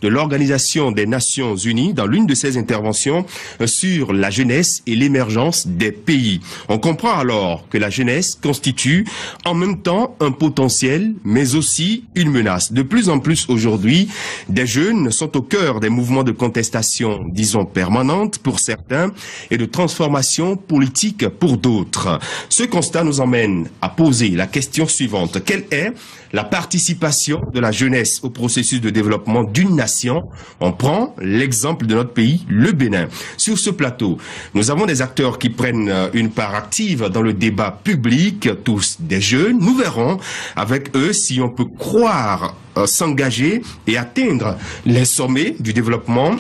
de l'Organisation des Nations Unies dans l'une de ses interventions sur la jeunesse et l'émergence des pays. On comprend alors que la jeunesse constitue en même temps un potentiel, mais aussi une menace. De plus en plus aujourd'hui, des jeunes sont au cœur des mouvements de contestation, disons permanente pour certains, et de transformation politique pour d'autres. Ce constat nous emmène à poser la question suivante. Quelle est la participation de la jeunesse au processus de développement d'une nation? On prend l'exemple de notre pays, le Bénin. Sur ce plateau, nous avons des acteurs qui prennent une part active dans le débat public, tous des jeunes. Nous verrons avec eux si on peut croire s'engager et atteindre les sommets du développement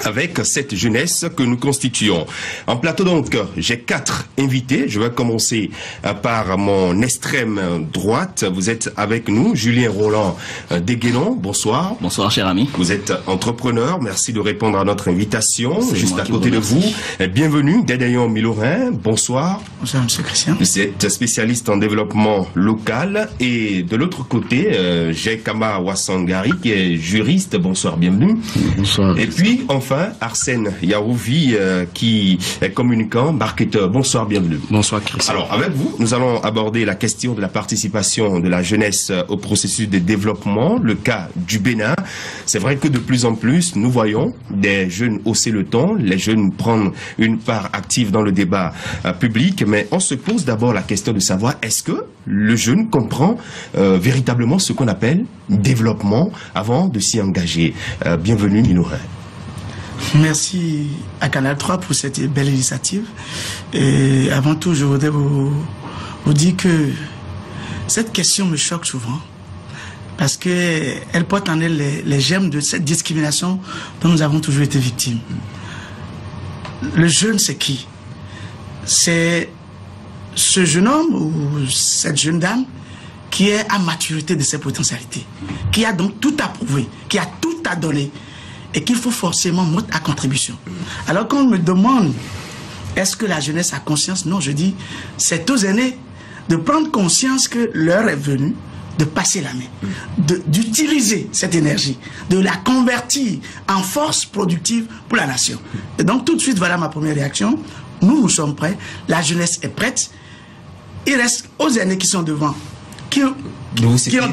avec cette jeunesse que nous constituons. En plateau donc, j'ai 4 invités. Je vais commencer par mon extrême droite. Vous êtes avec nous, Julien Roland Deguénon. Bonsoir. Bonsoir, cher ami. Vous êtes entrepreneur. Merci de répondre à notre invitation. Juste à côté de vous, bienvenue, Dédayon Milorin. Bonsoir. Bonsoir, monsieur Christian. Vous êtes spécialiste en développement local. Et de l'autre côté, j'ai Kama Wassangari, qui est juriste. Bonsoir, bienvenue. Bonsoir. Et puis, enfin, Arsène Yarouvi, qui est communicant, marketeur. Bonsoir, bienvenue. Bonsoir, Christian. Alors, avec vous, nous allons aborder la question de la participation de la jeunesse au processus de développement, le cas du Bénin. C'est vrai que de plus en plus, nous voyons des jeunes hausser le ton, les jeunes prendre une part active dans le débat public, mais on se pose d'abord la question de savoir, est-ce que le jeune comprend véritablement ce qu'on appelle développement avant de s'y engager? Bienvenue, Milorin. Merci à Canal 3 pour cette belle initiative. Et avant tout, je voudrais vous dire que cette question me choque souvent parce qu'elle porte en elle les germes de cette discrimination dont nous avons toujours été victimes. Le jeune, c'est qui? C'est ce jeune homme ou cette jeune dame qui est à maturité de ses potentialités, qui a donc tout à prouver, qui a tout à donner, et qu'il faut forcément mettre à contribution. Alors quand on me demande, est-ce que la jeunesse a conscience? Non, je dis, c'est aux aînés de prendre conscience que l'heure est venue de passer la main, d'utiliser cette énergie, de la convertir en force productive pour la nation. Et donc tout de suite, voilà ma première réaction. Nous sommes prêts, la jeunesse est prête. Il reste aux aînés qui sont devant, qui ont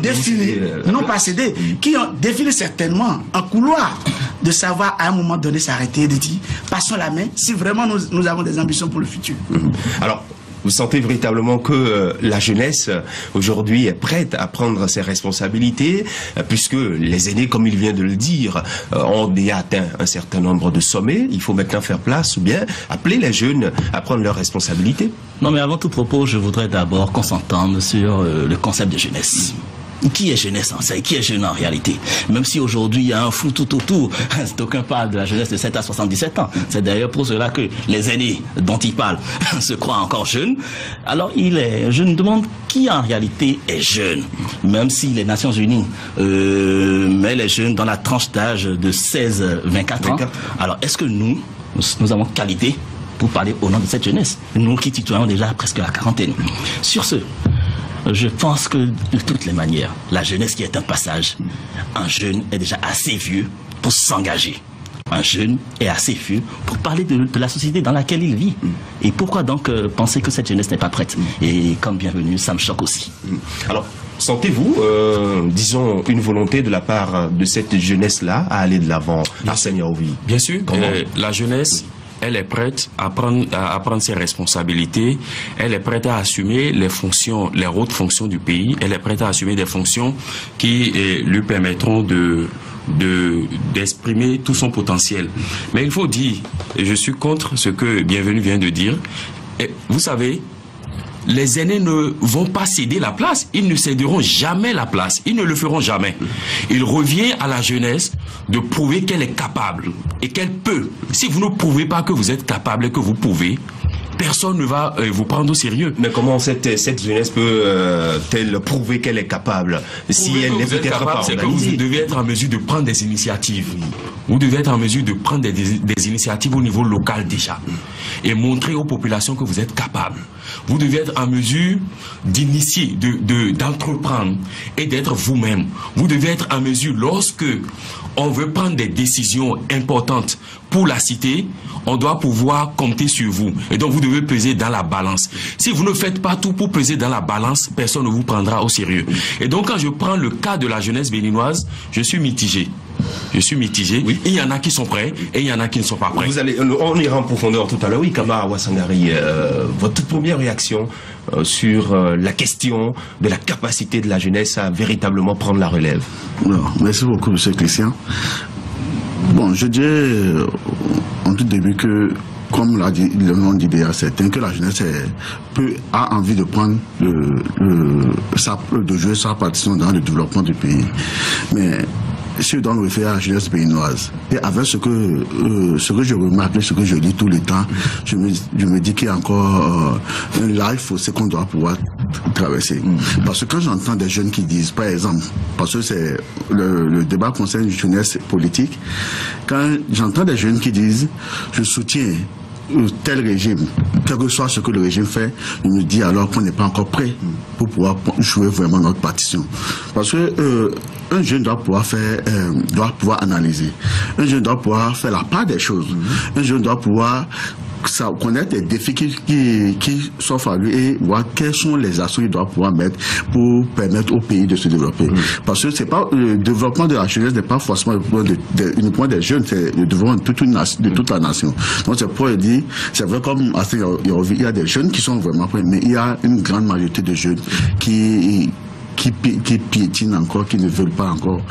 défini, non pas cédé, qui ont défini certainement un couloir de savoir à un moment donné s'arrêter et de dire passons la main si vraiment nous avons des ambitions pour le futur. Alors, vous sentez véritablement que la jeunesse aujourd'hui est prête à prendre ses responsabilités, puisque les aînés, comme il vient de le dire, ont déjà atteint un certain nombre de sommets. Il faut maintenant faire place ou bien appeler les jeunes à prendre leurs responsabilités. Non, mais avant tout propos, je voudrais d'abord qu'on s'entende sur le concept de jeunesse. Qui est jeunesse en ça? Qui est jeune en réalité? Même si aujourd'hui il y a un flou tout autour, d'aucuns parlent de la jeunesse de 7 à 77 ans. C'est d'ailleurs pour cela que les aînés dont il parle se croient encore jeunes. Alors je me demande qui en réalité est jeune. Même si les Nations Unies mettent les jeunes dans la tranche d'âge de 16-24 ans. Alors est-ce que nous avons qualité pour parler au nom de cette jeunesse? Nous qui tutoyons déjà presque la quarantaine. Sur ce, je pense que de toutes les manières, la jeunesse qui est un passage, un jeune est déjà assez vieux pour s'engager. Un jeune est assez vieux pour parler de la société dans laquelle il vit. Et pourquoi donc penser que cette jeunesse n'est pas prête? Et comme bienvenue, ça me choque aussi. Alors, sentez-vous, disons, une volonté de la part de cette jeunesse-là à aller de l'avant? Arsène Yarouvi. Bien sûr, la jeunesse, elle est prête à prendre ses responsabilités, elle est prête à assumer les fonctions, les hautes fonctions du pays, elle est prête à assumer des fonctions qui lui permettront d'exprimer tout son potentiel. Mais il faut dire, et je suis contre ce que Bienvenue vient de dire, et vous savez, les aînés ne vont pas céder la place, ils ne céderont jamais la place, ils ne le feront jamais. Il revient à la jeunesse de prouver qu'elle est capable et qu'elle peut. Si vous ne prouvez pas que vous êtes capable et que vous pouvez, personne ne va vous prendre au sérieux. Mais comment cette jeunesse peut-elle prouver qu'elle est capable si elle n'est peut-être pas c'est que vous devez être en mesure de prendre des initiatives. Vous devez être en mesure de prendre des initiatives au niveau local déjà. et montrer aux populations que vous êtes capables. Vous devez être en mesure d'initier, d'entreprendre et d'être vous-même. Vous devez être en mesure, lorsque on veut prendre des décisions importantes pour la cité, on doit pouvoir compter sur vous. Et donc, vous devez peser dans la balance. Si vous ne faites pas tout pour peser dans la balance, personne ne vous prendra au sérieux. Et donc, quand je prends le cas de la jeunesse béninoise, je suis mitigé. Je suis mitigé. Oui. Il y en a qui sont prêts et il y en a qui ne sont pas prêts. On ira en profondeur tout à l'heure. Oui, Kama Ouassangari, votre toute première réaction sur la question de la capacité de la jeunesse à véritablement prendre la relève. Non, merci beaucoup, M. Christian. Bon, je dirais en tout début que, comme l'a dit le nom d'idéal, c'est certain que la jeunesse a envie de prendre de jouer sa partition dans le développement du pays. Mais si on doit nous référer à la jeunesse béninoise, et avec ce que je remarque, ce que je lis tout le temps, je me dis qu'il y a encore un large fossé qu'on doit pouvoir traverser. Parce que quand j'entends des jeunes qui disent, par exemple, parce que c'est le débat concerne une jeunesse politique, quand j'entends des jeunes qui disent, je soutiens tel régime, quel que soit ce que le régime fait, il nous dit alors qu'on n'est pas encore prêt pour pouvoir jouer vraiment notre partition. Parce que un jeune doit pouvoir analyser. Un jeune doit pouvoir faire la part des choses. Un jeune doit pouvoir connaître les défis qui s'offrent à lui et voir quels sont les actions qu'il doit pouvoir mettre pour permettre au pays de se développer. Parce que c'est pas le développement de la jeunesse n'est pas forcément uniquement des jeunes, c'est le développement de toute la nation. Donc c'est pour dire, c'est vrai comme il y a des jeunes qui sont vraiment prêts, mais il y a une grande majorité de jeunes qui piétinent encore, qui ne veulent pas encore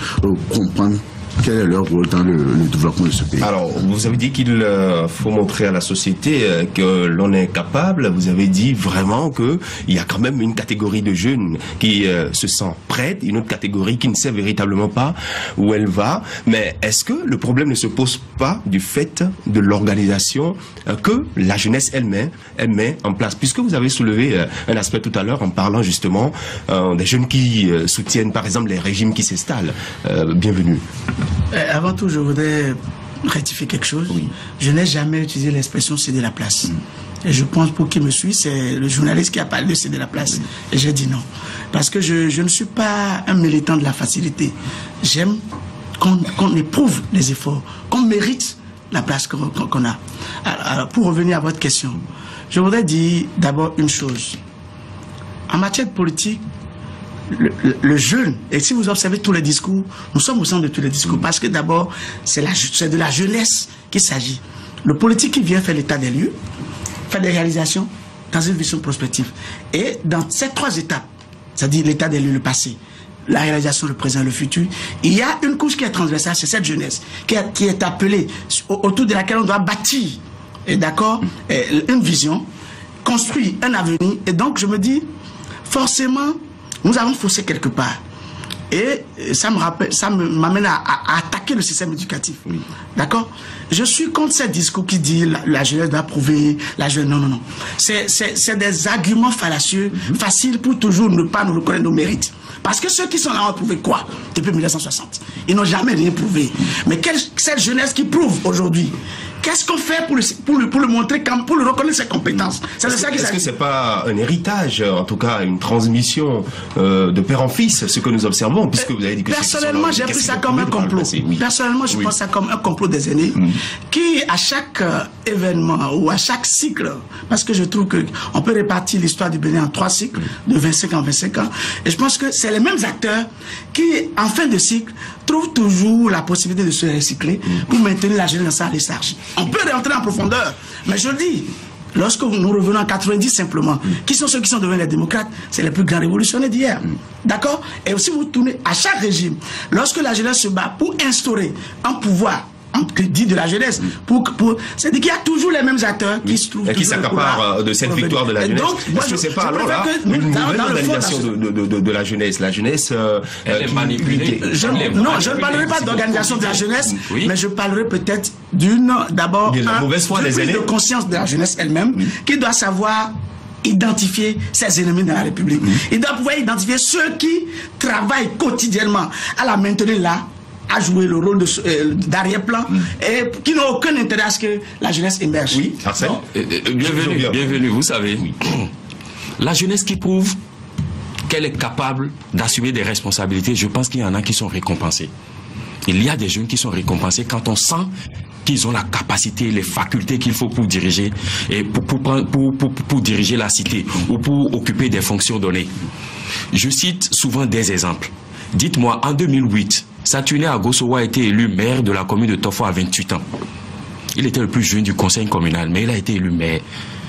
comprendre quel est leur rôle dans le développement de ce pays. Alors, vous avez dit qu'il faut montrer à la société que l'on est capable. Vous avez dit vraiment qu'il y a quand même une catégorie de jeunes qui se sent prête, une autre catégorie qui ne sait véritablement pas où elle va. Mais est-ce que le problème ne se pose pas du fait de l'organisation que la jeunesse elle met en place? Puisque vous avez soulevé un aspect tout à l'heure en parlant justement des jeunes qui soutiennent par exemple les régimes qui s'installent. Bienvenue. Avant tout, je voudrais rectifier quelque chose. Oui. Je n'ai jamais utilisé l'expression céder la place. Et je pense, pour qui me suit, c'est le journaliste qui a parlé de céder la place. Et j'ai dit non. Parce que je ne suis pas un militant de la facilité. J'aime qu'on éprouve les efforts, qu'on mérite la place qu'on a. Alors, pour revenir à votre question, je voudrais dire d'abord une chose. En matière de politique, le jeune, et si vous observez tous les discours, nous sommes au centre de tous les discours, parce que d'abord, c'est de la jeunesse qu'il s'agit. Le politique qui vient faire l'état des lieux, faire des réalisations dans une vision prospective. Et dans ces trois étapes, c'est-à-dire l'état des lieux, le passé, la réalisation, le présent, le futur, il y a une couche qui est transversale, c'est cette jeunesse, qui est appelée, autour de laquelle on doit bâtir, et d'accord, une vision, construire un avenir. Et donc, je me dis, forcément, nous avons faussé quelque part. Et ça m'amène à attaquer le système éducatif. Oui. D'accord? Je suis contre ces discours qui disent la jeunesse doit prouver, la jeunesse... Non, non, non. C'est des arguments fallacieux, faciles pour toujours ne pas nous reconnaître nos mérites. Parce que ceux qui sont là ont prouvé quoi depuis 1960? Ils n'ont jamais rien prouvé. Mais cette jeunesse qui prouve aujourd'hui, qu'est-ce qu'on fait pour le montrer, pour le reconnaître ses compétences? Est-ce que c'est pas un héritage, en tout cas une transmission de père en fils, ce que nous observons, puisque vous avez dit que personnellement, j'ai pris ça comme un complot. Oui. Personnellement, je pense ça comme un complot des aînés qui, à chaque événement ou à chaque cycle, parce que je trouve qu'on peut répartir l'histoire du Bénin en 3 cycles, de 25 ans en 25 ans, et je pense que c'est les mêmes acteurs qui, en fin de cycle, trouvent toujours la possibilité de se recycler pour maintenir la jeunesse dans sa léthargie. On peut rentrer en profondeur, mais je dis, lorsque nous revenons en 90 simplement, qui sont ceux qui sont devenus les démocrates? C'est les plus grands révolutionnaires d'hier. D'accord? Et aussi vous tournez à chaque régime, lorsque la jeunesse se bat pour instaurer un pouvoir dit de la jeunesse, c'est-à-dire qu'il y a toujours les mêmes acteurs qui se trouvent... Et qui s'accaparent de cette victoire de la jeunesse. Donc, est-ce que c'est pas alors là une nouvelle organisation de la jeunesse? La jeunesse... elle est manipulée. Non, je ne parlerai pas d'organisation de la jeunesse, mais je parlerai peut-être d'abord une prise de conscience de la jeunesse elle-même, qui doit savoir identifier ses ennemis dans la République. Il doit pouvoir identifier ceux qui travaillent quotidiennement à la maintenir là, à jouer le rôle d'arrière-plan et qui n'ont aucun intérêt à ce que la jeunesse émerge. Oui, Arsène. Bienvenue, vous savez. La jeunesse qui prouve qu'elle est capable d'assumer des responsabilités, je pense qu'il y en a qui sont récompensés. Il y a des jeunes qui sont récompensés quand on sent qu'ils ont la capacité, les facultés qu'il faut pour diriger et pour diriger la cité ou pour occuper des fonctions données. Je cite souvent des exemples. Dites-moi, en 2008, Saturné Agosowa a été élu maire de la commune de Tofo à 28 ans. Il était le plus jeune du conseil communal, mais il a été élu maire.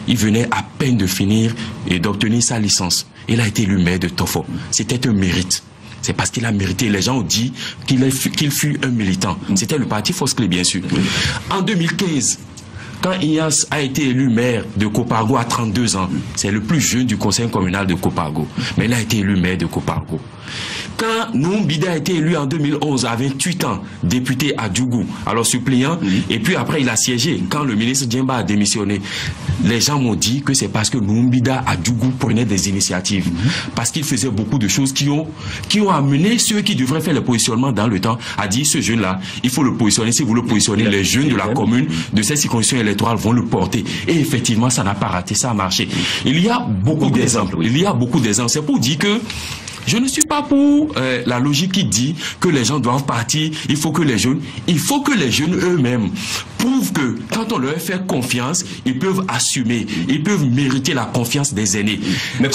Il venait à peine de finir et d'obtenir sa licence. Il a été élu maire de Tofo. C'était un mérite. C'est parce qu'il a mérité. Les gens ont dit qu'il fut un militant. C'était le parti Fosclé, bien sûr. En 2015, quand Ignace a été élu maire de Kopargo à 32 ans, c'est le plus jeune du conseil communal de Kopargo. Mais il a été élu maire de Kopargo. Quand Noumbida a été élu en 2011 à 28 ans, député à Djougou, alors suppléant, et puis après il a siégé, quand le ministre Djemba a démissionné, les gens m'ont dit que c'est parce que Noumbida à Djougou prenait des initiatives, parce qu'il faisait beaucoup de choses qui ont amené ceux qui devraient faire le positionnement dans le temps à dire ce jeune-là, il faut le positionner, si vous le positionnez, les jeunes de la commune, de cette circonscription électorale vont le porter. Et effectivement, ça n'a pas raté, ça a marché. Il y a beaucoup d'exemples, c'est pour dire que je ne suis pas pour la logique qui dit que les gens doivent partir, il faut que les jeunes eux-mêmes prouvent que quand on leur fait confiance, ils peuvent assumer, ils peuvent mériter la confiance des aînés. Mais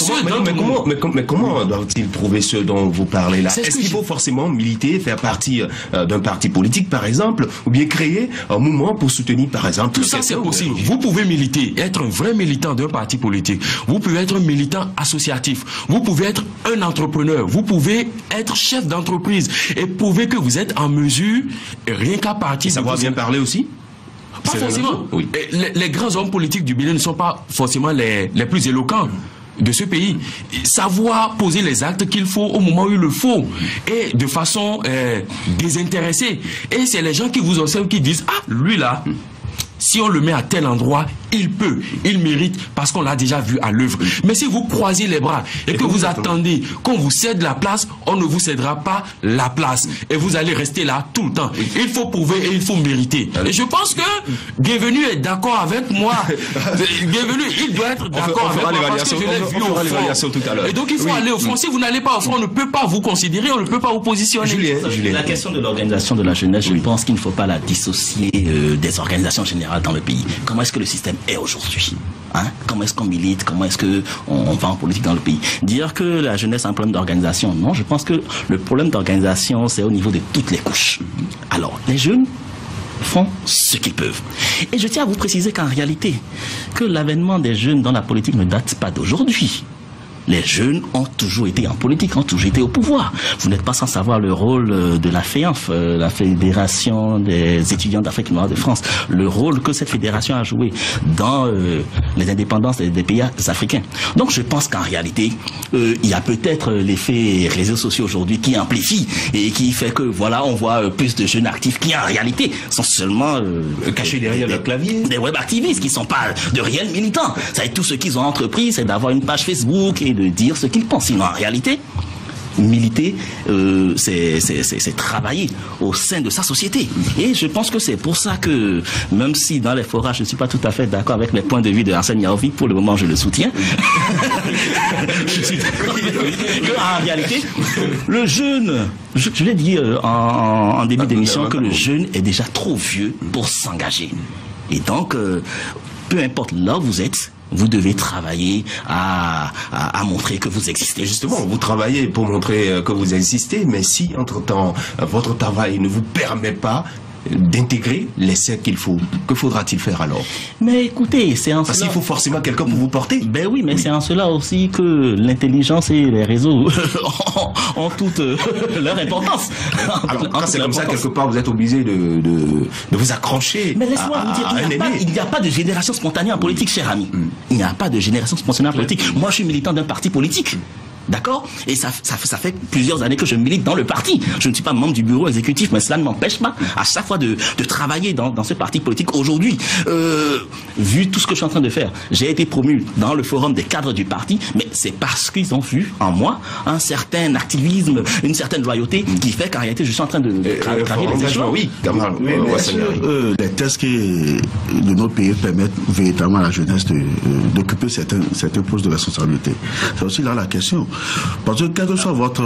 comment doivent-ils prouver ce dont vous parlez là? Est-ce qu'il faut forcément militer, faire partie d'un parti politique par exemple, ou bien créer un mouvement pour soutenir par exemple? Tout ça c'est possible. Vous pouvez militer, être un vrai militant d'un parti politique. Vous pouvez être un militant associatif. Vous pouvez être un entrepreneur. Vous pouvez être chef d'entreprise et prouver que vous êtes en mesure, rien qu'à partir... Savoir bien parler aussi? Pas forcément. Oui. Les grands hommes politiques du Bénin ne sont pas forcément les plus éloquents de ce pays. Savoir poser les actes qu'il faut au moment où il le faut et de façon désintéressée. Et c'est les gens qui vous observent qui disent « Ah, lui là, si on le met à tel endroit, il mérite parce qu'on l'a déjà vu à l'œuvre. » Mais si vous croisez les bras et que vous attendez qu'on vous cède la place, on ne vous cédera pas la place. Et vous allez rester là tout le temps. Il faut prouver et il faut mériter. Et je pense que Bienvenu est d'accord avec moi. Bienvenu, il doit être d'accord avec moi parce que je l'ai vu au fond. Tout à l'heure. Et donc il faut aller au fond. Si vous n'allez pas au fond, on ne peut pas vous considérer, on ne peut pas vous positionner. Julien. La question de l'organisation de la jeunesse, je pense qu'il ne faut pas la dissocier des organisations générales dans le pays. Comment est-ce que le système est aujourd'hui? Comment est-ce qu'on milite? Comment est-ce qu'on va en politique dans le pays? Dire que la jeunesse a un problème d'organisation, non, je pense que le problème d'organisation, c'est au niveau de toutes les couches. Alors, les jeunes font ce qu'ils peuvent. Et je tiens à vous préciser qu'en réalité, que l'avènement des jeunes dans la politique ne date pas d'aujourd'hui. Les jeunes ont toujours été en politique, ont toujours été au pouvoir. Vous n'êtes pas sans savoir le rôle de la FEANF, la Fédération des étudiants d'Afrique noire de France, le rôle que cette fédération a joué dans les indépendances des pays africains. Donc je pense qu'en réalité, il y a peut-être l'effet réseaux sociaux aujourd'hui qui amplifie et qui fait que voilà, on voit plus de jeunes actifs qui en réalité sont seulement cachés derrière le clavier. Des web activistes qui ne sont pas de réels militants. Ça, tout ce qu'ils ont entrepris, c'est d'avoir une page Facebook et de dire ce qu'ils pensent. Sinon, en réalité, militer, c'est travailler au sein de sa société. Et je pense que c'est pour ça que, même si dans les forats, je ne suis pas tout à fait d'accord avec les points de vue de Arsène Yaovi, pour le moment, je le soutiens. En réalité, le jeune, je l'ai dit en début d'émission, que le jeune est déjà trop vieux pour s'engager. Et donc, peu importe là où vous êtes, vous devez travailler à montrer que vous existez. Justement, vous travaillez pour montrer que vous existez, mais si, entre-temps, votre travail ne vous permet pas d'intégrer l'essai qu'il faut, que faudra-t-il faire alors? Mais écoutez, c'est en Parce qu'il faut forcément quelqu'un pour vous porter. Ben oui, mais c'est en cela aussi que l'intelligence et les réseaux ont toute leur importance. Alors, quand c'est comme ça, quelque part, vous êtes obligé de vous accrocher. Mais laisse-moi vous dire, il n'y a pas de génération spontanée en politique, cher ami. Il n'y a pas de génération spontanée en politique. Moi, je suis militant d'un parti politique. D'accord? Et ça fait plusieurs années que je milite dans le parti. Je ne suis pas membre du bureau exécutif, mais cela ne m'empêche pas à chaque fois de travailler dans ce parti politique. Aujourd'hui, vu tout ce que je suis en train de faire, j'ai été promu dans le forum des cadres du parti, mais c'est parce qu'ils ont vu en moi un certain activisme, une certaine loyauté qui fait qu'en réalité, je suis en train de travailler les échelons. Oui, les tests de notre pays permettent véritablement à la jeunesse d'occuper certains postes de responsabilité. C'est aussi là la question. Parce que quel que soit votre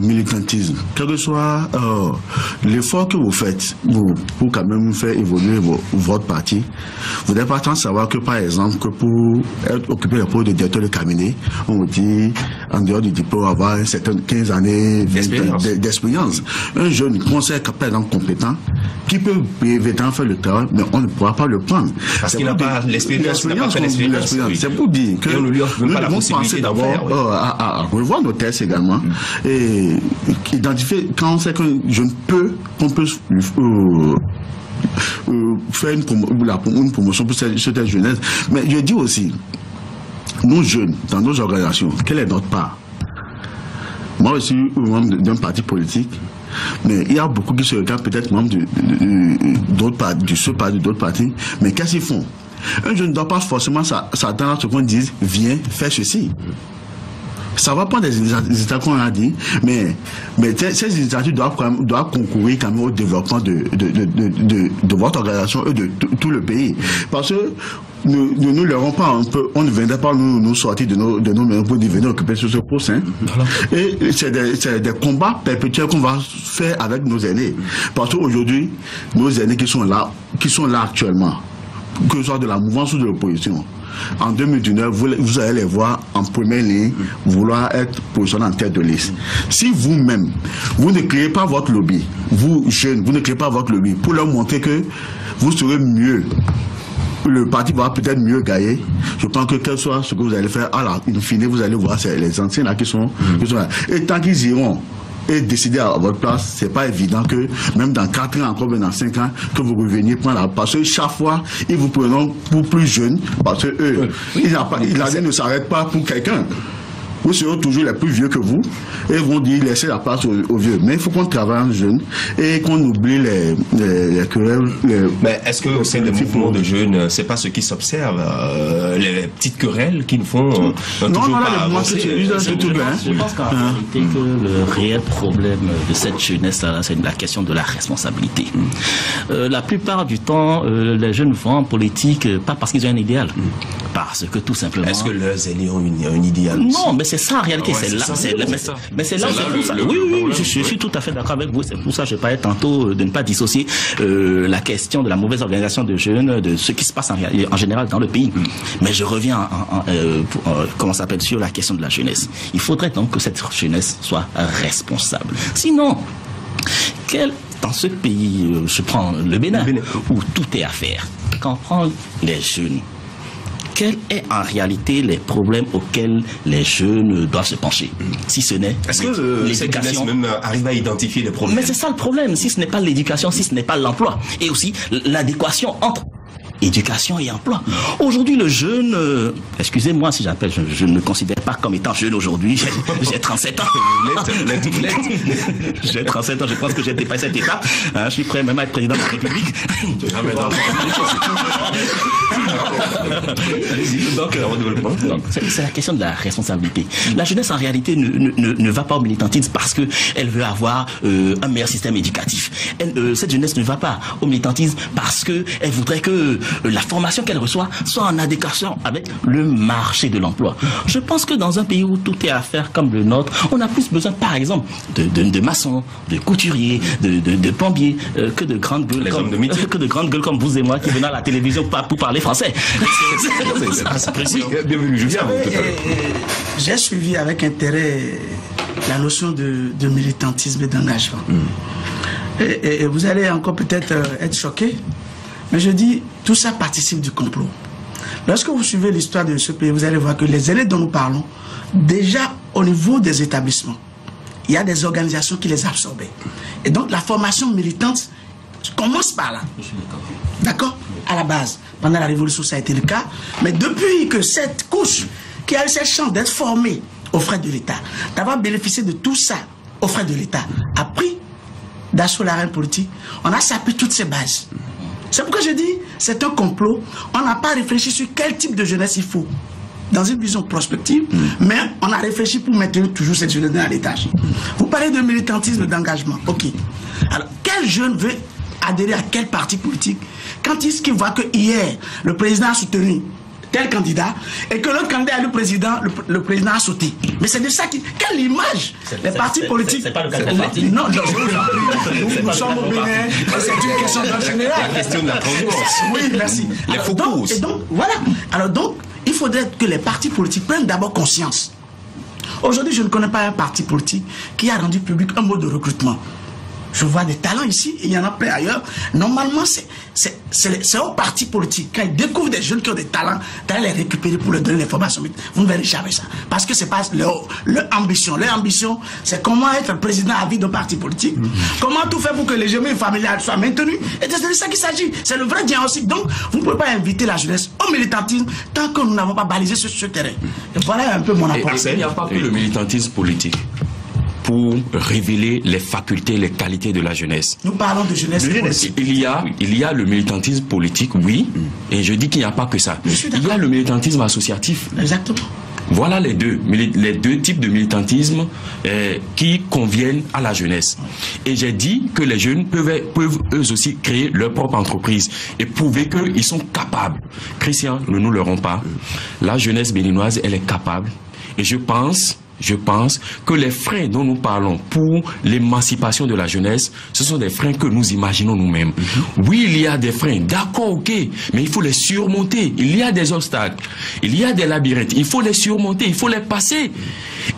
militantisme, quel que soit l'effort que vous faites pour quand même faire évoluer votre parti, vous n'êtes pas tant savoir que par exemple que pour occuper le poste de directeur de cabinet, on vous dit en dehors du diplôme avoir une certaine 15 années d'expérience. Un jeune conseil par exemple compétent qui peut évidemment faire le travail, mais on ne pourra pas le prendre. Parce qu'il n'a pas l'expérience. C'est pour dire que nous devons penser d'abord à revoir nos tests également et identifier quand on sait qu'on peut faire une promotion pour cette jeunesse. Mais je dis aussi, nous jeunes, dans nos organisations, quelle est notre part? Moi aussi, membre d'un parti politique, mais il y a beaucoup qui se regardent peut-être membres d'autres partis, mais qu'est-ce qu'ils font? Un jeune ne doit pas forcément s'attendre à ce qu'on dise, viens, fais ceci. Ça va pas des initiatives qu'on a dit, mais ces initiatives doivent concourir quand même au développement de votre organisation et de tout le pays. Parce que nous l'aurons pas un peu, on ne viendrait pas nous sortir de nos maisons pour venir occuper sur ce poste. Hein. Et c'est des combats perpétuels qu'on va faire avec nos aînés. Parce qu'aujourd'hui, nos aînés qui sont là actuellement, que ce soit de la mouvance ou de l'opposition, en 2019, vous allez les voir en première ligne vouloir être positionnés en tête de liste. Si vous-même, vous ne créez pas votre lobby, vous jeunes, vous ne créez pas votre lobby pour leur montrer que vous serez mieux, le parti va peut-être mieux gagner. Je pense que quel soit ce que vous allez faire, alors, in fine, vous allez voir les anciens là qui sont là. Et tant qu'ils iront et décider à votre place, c'est pas évident que même dans 4 ans, encore même dans 5 ans, que vous reveniez prendre parce que chaque fois, ils vous prennent pour plus jeunes, parce que eux, l'année ne s'arrête pas pour quelqu'un. Vous serez toujours les plus vieux que vous et vont dire laissez la place aux vieux. Mais il faut qu'on travaille en jeunes et qu'on oublie les querelles. Mais est-ce qu'au sein des mouvements de jeunes, c'est pas ce qui s'observe, les petites querelles qui nous font toujours pas avancer? Je pense qu'en réalité que le réel problème de cette jeunesse-là, c'est la question de la responsabilité. La plupart du temps, les jeunes vont en politique pas parce qu'ils ont un idéal, parce que tout simplement. Est-ce que leurs aînés ont un idéal? Non, mais c'est ça en réalité, c'est là, mais c'est là où c'est pour ça. Oui, je suis tout à fait d'accord avec vous. C'est pour ça que je parlais tantôt de ne pas dissocier la question de la mauvaise organisation de jeunes de ce qui se passe en général dans le pays. Mais je reviens comment ça s'appelle sur la question de la jeunesse. Il faudrait donc que cette jeunesse soit responsable. Sinon, dans ce pays, je prends le Bénin, où tout est à faire. Quand on prend les jeunes, quels sont en réalité les problèmes auxquels les jeunes doivent se pencher? Si ce n'est l'éducation. Même arrive à identifier les problèmes. Mais c'est ça le problème, si ce n'est pas l'éducation, si ce n'est pas l'emploi. Et aussi l'adéquation entre éducation et emploi. Aujourd'hui, le jeune, excusez-moi si j'appelle, je ne me considère pas comme étant jeune aujourd'hui, j'ai 37 ans. J'ai 37 ans, je pense que j'ai dépassé cette étape. Je suis prêt même à être président de la République. Donc, c'est la question de la responsabilité. La jeunesse, en réalité, ne va pas au militantisme parce qu'elle veut avoir un meilleur système éducatif. Cette jeunesse ne va pas au militantisme parce qu'elle voudrait que la formation qu'elle reçoit soit en adéquation avec le marché de l'emploi. Je pense que dans un pays où tout est à faire comme le nôtre, on a plus besoin, par exemple, de maçons, de couturiers, de plombiers, que de grandes gueules comme vous et moi qui venons à la télévision pour parler français. C'est précis. Bienvenue, Julien. J'ai suivi avec intérêt la notion de militantisme et d'engagement. Et vous allez encore peut-être être choqués, mais je dis, tout ça participe du complot. Lorsque vous suivez l'histoire de ce pays, vous allez voir que les élèves dont nous parlons, déjà au niveau des établissements, il y a des organisations qui les absorbaient. Et donc la formation militante commence par là. D'accord? À la base. Pendant la Révolution, ça a été le cas. Mais depuis que cette couche qui a eu cette chance d'être formée aux frais de l'État, d'avoir bénéficié de tout ça aux frais de l'État, a pris d'assaut l'arène politique, on a sapé toutes ces bases. C'est pourquoi je dis, c'est un complot. On n'a pas réfléchi sur quel type de jeunesse il faut, dans une vision prospective, mais on a réfléchi pour maintenir toujours cette jeunesse dans l'étage. Vous parlez de militantisme, d'engagement. Ok. Alors, quel jeune veut adhérer à quel parti politique quand il voit que hier, le président a soutenu tel candidat et que l'autre candidat est le président a sauté. Mais c'est de ça quelle image les partis politiques. C'est pas le cas de parti. Non, nous sommes au Bénin, c'est une question de général. La question de la transparence. Oui, merci. Les faux courses. Et donc, voilà. Alors donc, il faudrait que les partis politiques prennent d'abord conscience. Aujourd'hui, je ne connais pas un parti politique qui a rendu public un mode de recrutement. Je vois des talents ici, et il y en a plein ailleurs. Normalement, c'est un parti politique. Quand ils découvrent des jeunes qui ont des talents, d'aller les récupérer pour leur donner l'information. Vous ne verrez jamais ça. Parce que c'est pas leur ambition. Leur ambition, c'est comment être président à vie d'un parti politique. Comment tout faire pour que l'hégémonie familiale soit maintenue. Et c'est de ça qu'il s'agit. C'est le vrai diagnostic. Donc, vous ne pouvez pas inviter la jeunesse au militantisme tant que nous n'avons pas balisé ce terrain. Et voilà un peu mon apport. Il n'y a pas que le militantisme politique pour révéler les facultés, les qualités de la jeunesse. Nous parlons de jeunesse. Il y a le militantisme politique, oui, et je dis qu'il n'y a pas que ça. Il y a le militantisme associatif. Exactement. Voilà les deux types de militantisme qui conviennent à la jeunesse. Et j'ai dit que les jeunes peuvent eux aussi créer leur propre entreprise et prouver qu'ils sont capables. Christian, ne nous leurrons pas. La jeunesse béninoise, elle est capable. Et je pense que les freins dont nous parlons pour l'émancipation de la jeunesse, ce sont des freins que nous imaginons nous-mêmes. Oui, il y a des freins, d'accord, ok, mais il faut les surmonter. Il y a des obstacles, il y a des labyrinthes, il faut les surmonter, il faut les passer.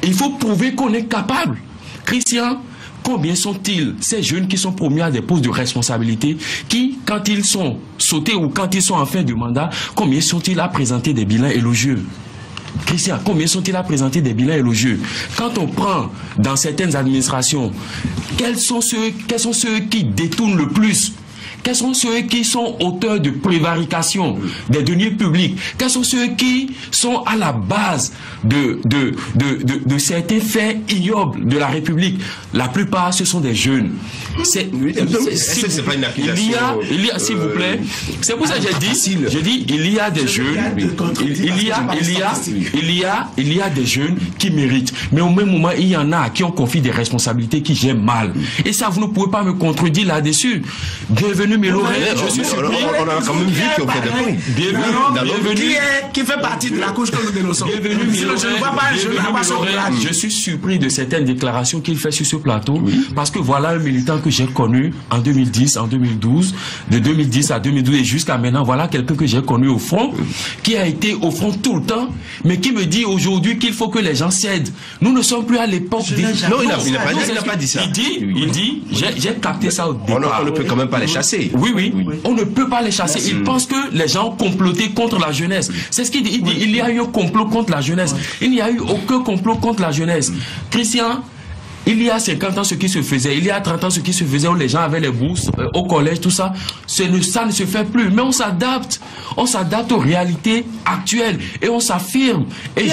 Il faut prouver qu'on est capable. Christian, combien sont-ils, ces jeunes qui sont promus à des postes de responsabilité, qui, quand ils sont sautés ou quand ils sont en fin de mandat, combien sont-ils à présenter des bilans élogieux? Christian, combien sont-ils à présenter des bilans élogieux? Quand on prend dans certaines administrations, quels sont ceux qui détournent le plus? Quels sont ceux qui sont auteurs de prévarication des deniers publics? Quels sont ceux qui sont à la base de certains faits ignobles de la République? La plupart, ce sont des jeunes. C'est pas une accusation. Il y a, s'il vous plaît, c'est pour ça que j'ai dit, il y a des jeunes, il y a des jeunes qui méritent. Mais au même moment, il y en a qui ont confié des responsabilités qui gèrent mal. Et ça, vous ne pouvez pas me contredire là-dessus. Bienvenue, Méloré, je suis surpris. On a quand même vu qu'on fait des points. Bienvenue. Qui fait partie de la couche que nous dénonçons. Bienvenue, Méloré. Je suis surpris de certaines déclarations qu'il fait sur ce plateau, parce que voilà un militant que j'ai connu en 2010, en 2012, de 2010 à 2012 et jusqu'à maintenant, voilà quelqu'un que j'ai connu au front, qui a été au front tout le temps, mais qui me dit aujourd'hui qu'il faut que les gens cèdent. Nous ne sommes plus à l'époque des... Non, il n'a pas dit ça. Il dit, j'ai capté ça au départ. On ne peut quand même pas les chasser. Oui, on ne peut pas les chasser. Il pense que les gens ont comploté contre la jeunesse. C'est ce qu'il dit. Il dit, il y a eu un complot contre la jeunesse. Il n'y a eu aucun complot contre la jeunesse. Christian, il y a 50 ans, ce qui se faisait, il y a 30 ans, ce qui se faisait, où les gens avaient les bourses au collège, tout ça, ça ne se fait plus. Mais on s'adapte aux réalités actuelles et on s'affirme. Et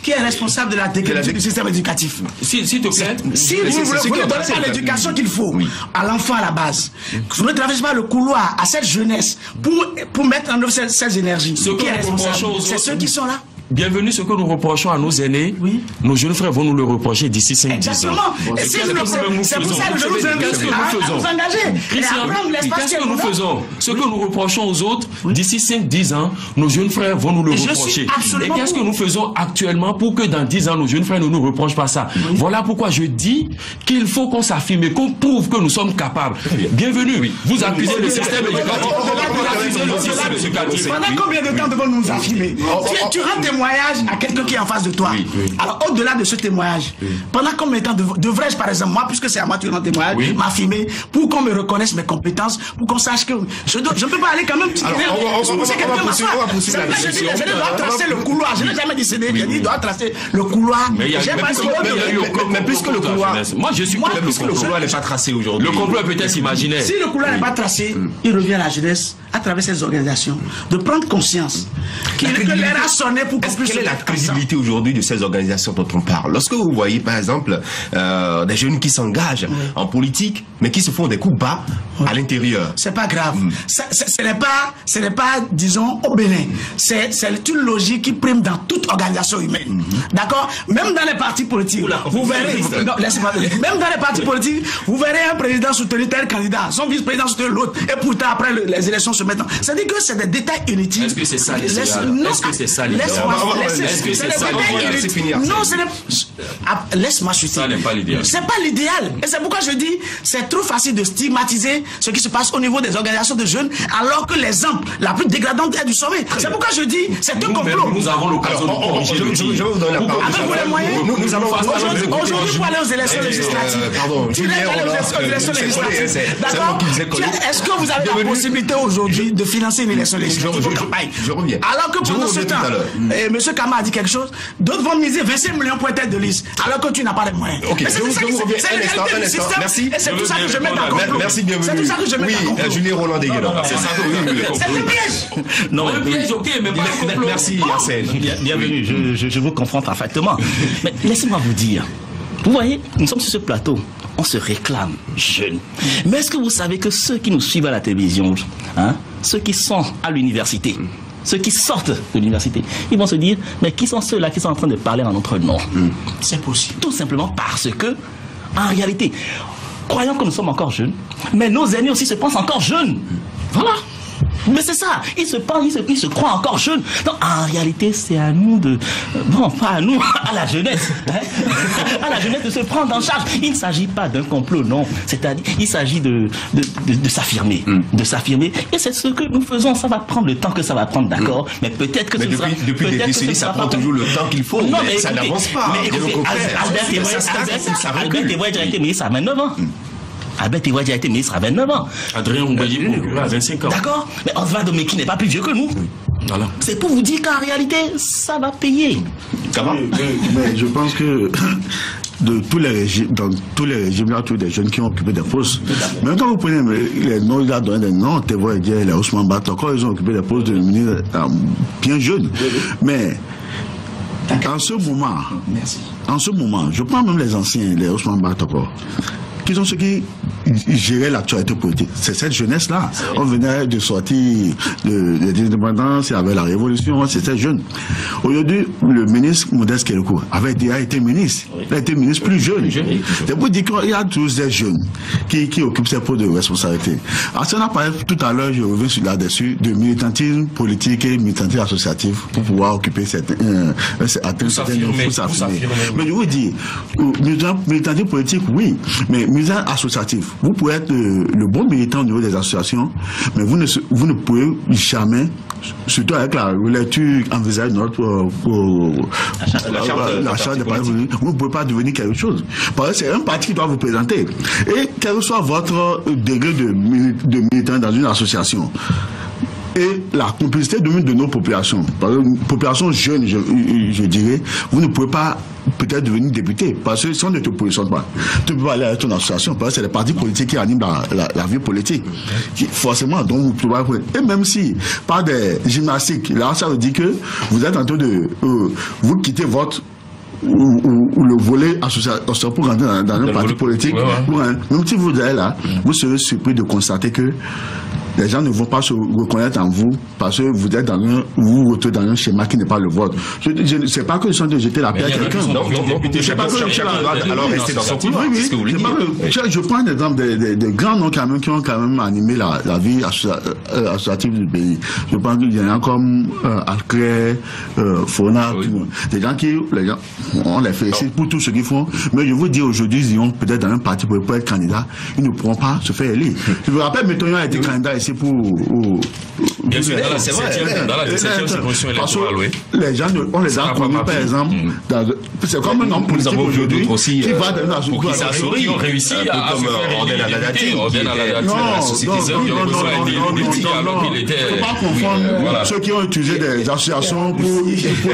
qui est responsable de la déclaration du système éducatif? S'il te plaît. Si vous ne donnez pas l'éducation qu'il faut à l'enfant à la base, vous ne traversez pas le couloir à cette jeunesse pour mettre en œuvre ces énergies. Qui est responsable? C'est ceux qui sont là. Bienvenue, ce que nous reprochons à nos aînés, nos jeunes frères vont nous le reprocher d'ici 5-10 ans. Exactement. C'est pour ça que je nous invite à vous engager. Qu'est-ce que nous faisons? Ce que nous reprochons aux autres, d'ici 5-10 ans, nos jeunes frères vont nous le reprocher. Et qu'est-ce que nous faisons actuellement pour que dans 10 ans, nos jeunes frères ne nous reprochent pas ça? Voilà pourquoi je dis qu'il faut qu'on s'affirme et qu'on prouve que nous sommes capables. Bienvenue. Vous accusez le système éducatif. Pendant combien de temps devons nous affirmer? Tu rends témoignage à quelqu'un qui est en face de toi. Alors, au-delà de ce témoignage, pendant combien de temps devrais-je, par exemple, moi, puisque c'est à moi que tu rends témoignage, m'affirmer pour qu'on me reconnaisse mes compétences, pour qu'on sache que je ne peux pas aller quand même. On va poursuivre la discussion. Je dois tracer le couloir. Je n'ai jamais décidé. Il doit tracer le couloir. Mais puisque le couloir. Moi, je suis puisque le couloir n'est pas tracé aujourd'hui. Le couloir peut-être imaginaire. Si le couloir n'est pas tracé, il revient à la jeunesse, à travers ces organisations, de prendre conscience qu'il leur a sonné pour quelle est la crédibilité aujourd'hui de ces organisations dont on parle? Lorsque vous voyez, par exemple, des jeunes qui s'engagent en politique, mais qui se font des coups bas à l'intérieur. C'est pas grave. Ce n'est pas, disons, au Bénin. C'est une logique qui prime dans toute organisation humaine. D'accord? Même dans les partis politiques, vous verrez, non, laissez-moi dire. Même dans les partis politiques, vous verrez un président soutenir tel candidat, son vice-président soutenir l'autre, et pourtant après les élections se mettent. C'est-à-dire que c'est des détails inutiles. Est-ce que c'est ça l'idéal? Est-ce que c'est ça l'idéal? Est-ce que c'est ça l'idéal? Non, ce n'est laisse-moi chuter. Ça n'est pas l'idéal. C'est pas l'idéal. Et c'est pourquoi je dis, c'est trop facile de stigmatiser ce qui se passe au niveau des organisations de jeunes, alors que l'exemple la plus dégradante est du sommet. C'est pourquoi je dis, c'est un complot. Nous avons l'occasion de corriger le tir. Je vais vous donner la parole. Avec les moyens, nous allons aujourd'hui, pour aller aux élections législatives. Pardon, Tu aller aux élections législatives. D'accord? Est-ce que vous avez la possibilité aujourd'hui de financer une élection législative? Je reviens. Alors que pendant ce temps, M. Kama a dit quelque chose, d'autres vont miser 25 millions pour tête de liste, alors que tu n'as pas les moyens. Ok, je vous reviens un instant. Merci. Et c'est tout ça que je mets dans complot. Merci, bienvenue. C'est tout ça que je mets dans complot. Julien Roland Deguenon. C'est ça que vous voulez. C'est un piège. Non, Un piège, ok, mais pas un complot. Merci, Arsène. Bienvenue, je vous confronte parfaitement. Mais laissez-moi vous dire, vous voyez, nous sommes sur ce plateau, on se réclame jeunes. Mais est-ce que vous savez que ceux qui nous suivent à la télévision, hein, ceux qui sont à l'université, ceux qui sortent de l'université, ils vont se dire, mais qui sont ceux-là qui sont en train de parler en notre nom? C'est possible. Tout simplement parce que, en réalité, croyons que nous sommes encore jeunes, mais nos aînés aussi se pensent encore jeunes. Voilà. Mais c'est ça, ils se croient encore jeunes. Donc en réalité, c'est à nous de... Bon, pas à nous, à la jeunesse. Hein, à la jeunesse de se prendre en charge. Il ne s'agit pas d'un complot, non. C'est-à-dire, il s'agit de s'affirmer. De s'affirmer. Et c'est ce que nous faisons. Ça va prendre le temps que ça va prendre, d'accord. Mais peut-être que mais depuis des décennies, ça prend toujours le temps qu'il faut. Non, mais ça n'avance pas. Mais écoutez, Albert Tévoy a été ministre à 29 ans. Albert Tévoy a été ministre à 29 ans. Adrien Moubaye à 25 ans. D'accord. Mais Oswald Omeki n'est pas plus vieux que nous. Voilà. C'est pour vous dire qu'en réalité, ça va payer. Comment? Mais je pense que de tous les régimes, dans tous les régimes, il y a tous des jeunes qui ont occupé des postes. Même quand vous prenez les noms, il a donné des noms, Tévoy, les Ousmane Bata, encore ils ont occupé des postes de ministre bien jeunes. Mais en ce moment, je prends même les anciens, les Ousmane Bata, qui sont ceux qui géraient l'actualité politique. C'est cette jeunesse-là. On venait de sortir de l'indépendance, il y avait la révolution, c'était jeune. Aujourd'hui, le ministre Modeste Kérékou avait déjà été ministre. Il a été ministre plus jeune. C'est pour dire qu'il y a tous des jeunes qui occupent ces postes de responsabilité. Alors, si on a parlé tout à l'heure, je reviens là-dessus, de militantisme politique et militantisme associatif pour pouvoir occuper certains s'affirmer. Mais je vous dis, militantisme politique, oui, mais militant associatif. Vous pouvez être le bon militant au niveau des associations, mais vous ne pouvez jamais, surtout avec la lecture envisagée de notre la charte des partis politiques, vous ne pouvez pas devenir quelque chose. Parce que c'est un parti qui doit vous présenter. Et quel que soit votre degré de militant dans une association, et la complicité de nos populations, par exemple, population jeune, je dirais, vous ne pouvez pas peut-être devenir député, parce que si on ne te positionne pas, tu ne peux pas aller à ton association, parce que c'est les partis politiques qui animent la vie politique. Forcément, donc vous pouvez pas. Et même si, par des gymnastiques, là, ça veut dire que vous êtes en train de... vous quittez votre... ou le volet association pour rentrer dans un parti politique, même si vous allez là, vous serez surpris de constater que les gens ne vont pas se reconnaître en vous parce que vous êtes vous vous retrouvez dans un schéma qui n'est pas le vôtre. Je ne sais pas que je suis de jeter la pierre à quelqu'un. Je sais pas que alors rester dans son couloir. Je prends l'exemple des grands noms quand même qui ont quand même animé la vie associative du pays. Je pense qu'il y en a comme Alcré, Fona, des gens qui, on les félicite pour tout ce qu'ils font. Mais je vous dis aujourd'hui, ils ont peut-être dans un parti pour être candidat, ils ne pourront pas se faire élire. Je me rappelle, Métonio a été candidat ici pour... Bien sûr, dans la 17e circonscription électorale, oui. Les gens, on les a connus, par exemple, c'est comme un homme politique aujourd'hui qui va dans la société. Qui ont réussi à se faire Orden Aladati, la société qui ont besoin d'idées alors qu'il était... Il ne faut pas confondre ceux qui ont utilisé des associations pour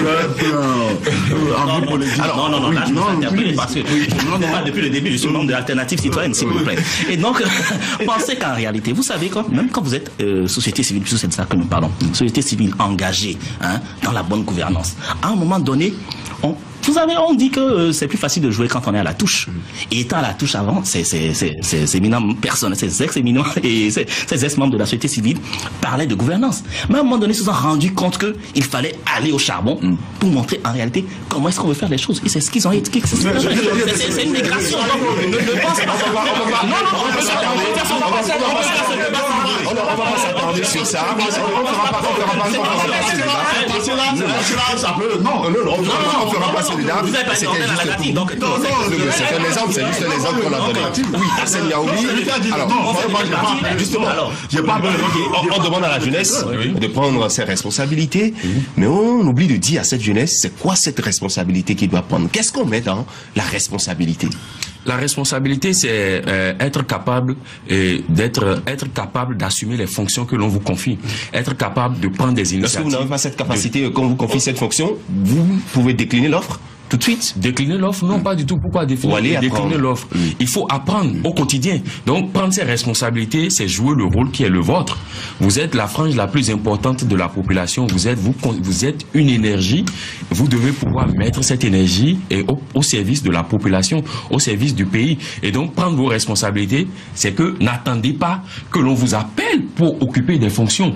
leur envie politique. Non, depuis le début, je suis membre de l'Alternative Citoyenne, s'il vous plaît. Et donc, pensez qu'en réalité, vous savez, même quand vous êtes société civile, puisque c'est de ça que nous parlons, société civile engagée dans la bonne gouvernance, à un moment donné, on dit que c'est plus facile de jouer quand on est à la touche. Et étant à la touche avant, ces éminents personnes, ces ex-éminents et ces ex-membres de la société civile parlaient de gouvernance. Mais à un moment donné, ils se sont rendus compte qu'il fallait aller au charbon pour montrer en réalité comment est-ce qu'on veut faire les choses. Et c'est ce qu'ils ont éduqué. C'est une migration. Ne pense pas. On ne va pas s'attarder sur ça. On ne fera pas passer le débat. C'était juste un exemple, c'est juste un exemple qu'on a donné. Oui, Arsène Yaoumi. Alors, justement, on demande à la jeunesse de prendre ses responsabilités, mais on oublie de dire à cette jeunesse, c'est quoi cette responsabilité qu'il doit prendre? Qu'est-ce qu'on met dans la responsabilité? La responsabilité, c'est être capable d'assumer les fonctions que l'on vous confie, être capable de prendre des initiatives. Lorsque vous n'avez pas cette capacité, quand vous confie cette fonction, vous pouvez décliner l'offre tout de suite. Décliner l'offre? Non, pas du tout. Pourquoi décliner l'offre? Il faut apprendre au quotidien. Donc, prendre ses responsabilités, c'est jouer le rôle qui est le vôtre. Vous êtes la frange la plus importante de la population. Vous êtes une énergie. Vous devez pouvoir mettre cette énergie au service de la population, au service du pays. Et donc, prendre vos responsabilités, c'est que n'attendez pas que l'on vous appelle pour occuper des fonctions.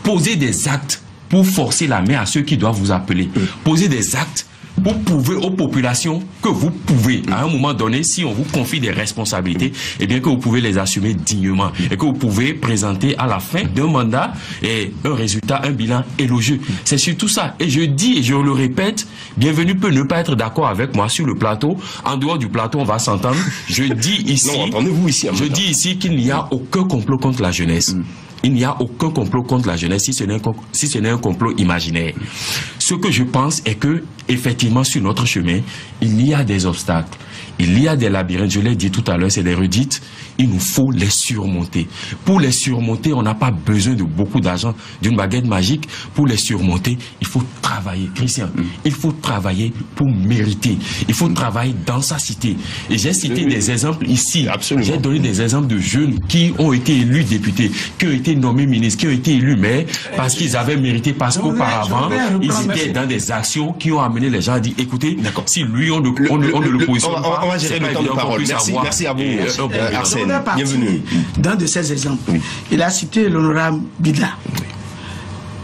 Posez des actes pour forcer la main à ceux qui doivent vous appeler. Posez des actes pour prouver aux populations que vous pouvez, à un moment donné, si on vous confie des responsabilités, eh bien que vous pouvez les assumer dignement et que vous pouvez présenter à la fin d'un mandat un résultat, un bilan élogieux. C'est surtout ça. Et je dis, et je le répète, Bienvenue peut ne pas être d'accord avec moi sur le plateau. En dehors du plateau, on va s'entendre. Je dis ici, je dis ici qu'il n'y a aucun complot contre la jeunesse. Il n'y a aucun complot contre la jeunesse si ce n'est un complot imaginaire. Ce que je pense est que, effectivement, sur notre chemin, il y a des obstacles. Il y a des labyrinthes, je l'ai dit tout à l'heure, c'est des redites. Il nous faut les surmonter. Pour les surmonter, on n'a pas besoin de beaucoup d'argent, d'une baguette magique. Pour les surmonter, il faut travailler. Christian, il faut travailler pour mériter. Il faut travailler dans sa cité. Et j'ai cité des exemples ici. J'ai donné des exemples de jeunes qui ont été élus députés, qui ont été nommés ministres, qui ont été élus maires, parce qu'ils avaient mérité, parce qu'auparavant, ils étaient dans des actions qui ont amené les gens à dire, écoutez, si lui, on ne le positionne pas, on va gérer le temps de parole. Merci à vous, Arsène. Bienvenue. D'un de ces exemples, il a cité l'honorable Bidla.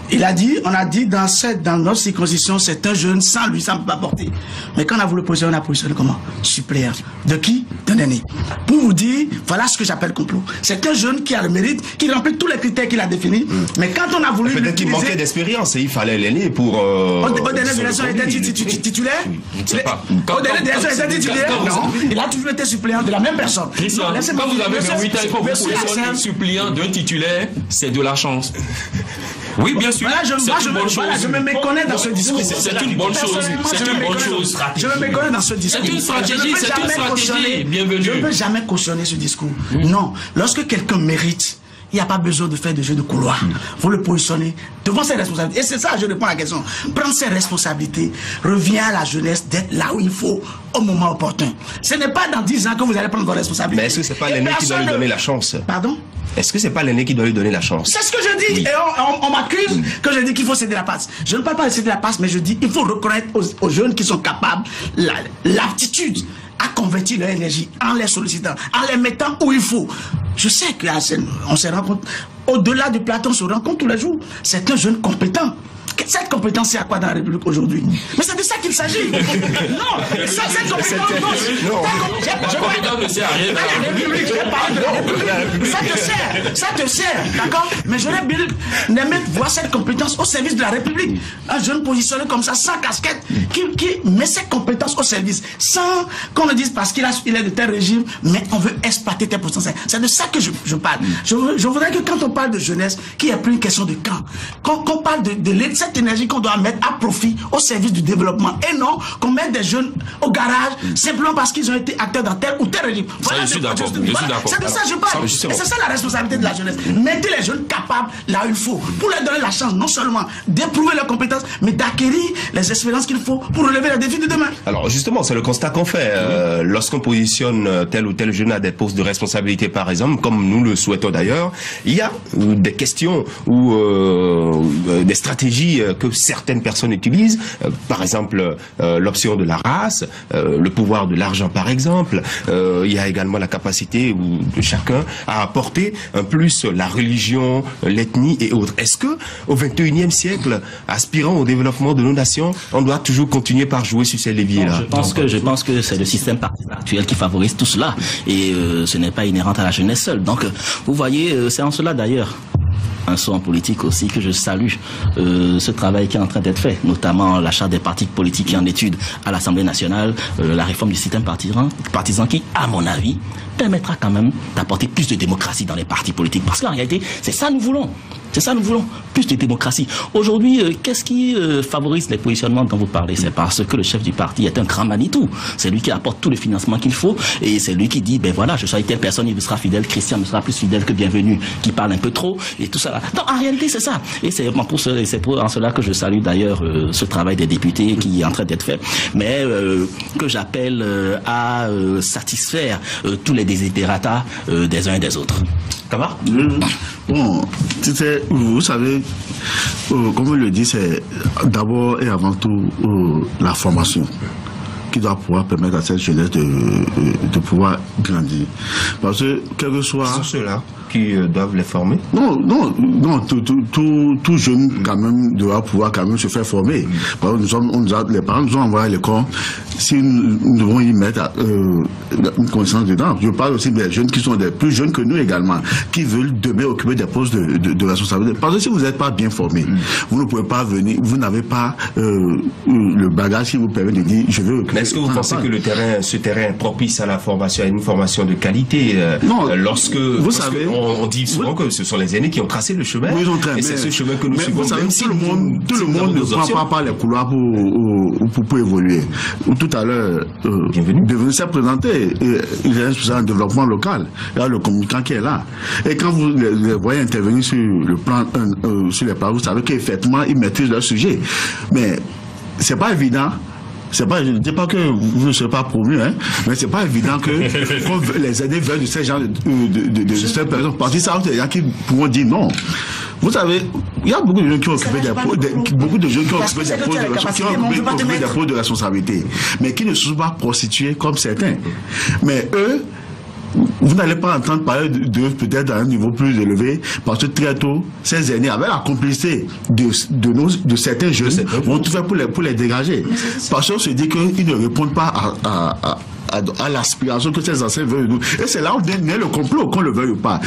Il a dit, on a dit dans notre circonscription, c'est un jeune, sans lui, ça ne peut pas porter. Mais quand on a voulu positionner, on a positionné comment? Suppléant. De qui? D'un aîné. Pour vous dire, voilà ce que j'appelle complot. C'est un jeune qui a le mérite, qui remplit tous les critères qu'il a définis. Mais quand on a voulu. Peut-être qu'il manquait d'expérience et il fallait l'aînait pour. Au dernier élection, il était titulaire? Je ne sais pas. Au dernier élection, il était titulaire? Non. Il a toujours été suppléant de la même personne. Quand vous avez 28 ans, il faut vous positionner un suppléant d'un titulaire, c'est de la chance. Oui, bien sûr. Voilà, je me méconnais dans ce discours. C'est une bonne chose. C'est une bonne chose. Je me méconnais dans ce discours. C'est une stratégie. Bienvenue. Je ne peux jamais cautionner ce discours. Non. Lorsque quelqu'un mérite, il n'y a pas besoin de faire de jeu de couloir. Vous le positionnez devant ses responsabilités. Et c'est ça, je réponds à la question. Prendre ses responsabilités revient à la jeunesse d'être là où il faut au moment opportun. Ce n'est pas dans 10 ans que vous allez prendre vos responsabilités. Mais est-ce que ce n'est pas l'aîné qui doit lui donner la chance? Pardon? Est-ce que c'est pas l'aîné qui doit lui donner la chance? C'est ce que je dis. Oui. Et on m'accuse que je dis qu'il faut céder la passe. Je ne parle pas de céder la passe, mais je dis qu'il faut reconnaître aux jeunes qui sont capables l'aptitude à convertir leur énergie en les sollicitant, en les mettant où il faut. Je sais qu'on se rencontre, au-delà du plateau, on se rencontre tous les jours. C'est un jeune compétent. Cette compétence, c'est à quoi dans la République aujourd'hui? Mais c'est de ça qu'il s'agit. Non, cette compétence, non. La compétence ne sert à rien. La République. Ça te sert, d'accord? Mais j'aurais bien aimé voir cette compétence au service de la République. Un jeune positionné comme ça, sans casquette, qui met ses compétences au service, sans qu'on le dise parce qu'il est de tel régime, mais on veut exploiter tes potentiels. C'est de ça que je parle. Je voudrais que quand on parle de jeunesse, qu'il n'y ait plus une question de camp, qu'on parle de l'aide. cette énergie qu'on doit mettre à profit au service du développement et non qu'on mette des jeunes au garage simplement parce qu'ils ont été acteurs dans tel ou tel régime. Voilà, je suis d'accord. C'est de ça que je parle. Et c'est ça la responsabilité de la jeunesse. Mettez les jeunes capables là où il faut pour leur donner la chance non seulement d'éprouver leurs compétences mais d'acquérir les expériences qu'il faut pour relever les défis de demain. Alors justement, c'est le constat qu'on fait. Lorsqu'on positionne tel ou tel jeune à des postes de responsabilité, par exemple, comme nous le souhaitons d'ailleurs, il y a des questions ou des stratégies que certaines personnes utilisent. Par exemple, l'option de la race, le pouvoir de l'argent, par exemple. Il y a également la capacité de chacun à apporter un plus la religion, l'ethnie et autres. Est-ce que au XXIe siècle, aspirant au développement de nos nations, on doit toujours continuer par jouer sur ces leviers-là? Je pense que c'est le système partisan actuel qui favorise tout cela et ce n'est pas inhérent à la jeunesse seule. Donc, vous voyez, c'est en cela d'ailleurs, un saut en politique aussi, que je salue ce travail qui est en train d'être fait, notamment la charte des partis politiques qui est en étude à l'Assemblée nationale, la réforme du système partisan qui, à mon avis, permettra quand même d'apporter plus de démocratie dans les partis politiques. Parce qu'en réalité, c'est ça nous voulons. C'est ça nous voulons, plus de démocratie. Aujourd'hui, qu'est-ce qui favorise les positionnements dont vous parlez? C'est parce que le chef du parti est un grand Manitou. C'est lui qui apporte tout le financement qu'il faut et c'est lui qui dit, ben voilà, je suis telle personne, il me sera fidèle, Christian me sera plus fidèle que Bienvenu, qui parle un peu trop et tout ça. Donc en réalité, c'est ça. Et c'est en cela que je salue d'ailleurs ce travail des députés qui est en train d'être fait, mais que j'appelle à satisfaire tous les desiderata des uns et des autres. Kamar? Bon, vous savez, comme on le dit, c'est d'abord et avant tout la formation qui doit pouvoir permettre à cette jeunesse de pouvoir grandir. Parce que, quel que soit... Ce sont ceux-là qui doivent les former? Non, tout jeune quand même doit pouvoir quand même se faire former. Par exemple, les parents nous ont envoyé à l'école, si nous devons y mettre une connaissance dedans. Je parle aussi des jeunes qui sont des plus jeunes que nous également, qui veulent demain occuper des postes de responsabilité. Parce que si vous n'êtes pas bien formé, vous ne pouvez pas venir, vous n'avez pas le bagage qui vous permet de dire je veux occuper. Mais est-ce que vous pensez que ce terrain propice à la formation, à une formation de qualité, non, lorsque vous savez, on dit souvent que ce sont les aînés qui ont tracé le chemin, et c'est ce chemin que nous suivons. Vous savez, tout le monde ne prend pas par les couloirs pour évoluer. Tout à l'heure, Bienvenu s'est présenté, il est responsable de développement local, il y a le communicant qui est là. Et quand vous les voyez intervenir sur le plan, sur les plans, vous savez qu'effectivement, ils maîtrisent leur sujet. Mais c'est pas évident. Je ne dis pas que vous ne serez pas promu, hein, mais c'est pas évident que les aider veulent de ces gens de ces personnes. Parce que ça, il y a qui pourront dire non. Vous savez, il y a beaucoup de gens qui ont occupé des postes de responsabilité, mais qui ne sont pas prostitués comme certains. Mais eux, vous n'allez pas entendre parler d'eux peut-être à un niveau plus élevé, parce que très tôt, ces aînés, avec la complicité de certains jeunes, vont tout faire pour les dégager. Parce qu'on se dit qu'ils ne répondent pas à l'aspiration que ces anciens veulent nous. Et c'est là où naît le complot, qu'on le veuille ou pas.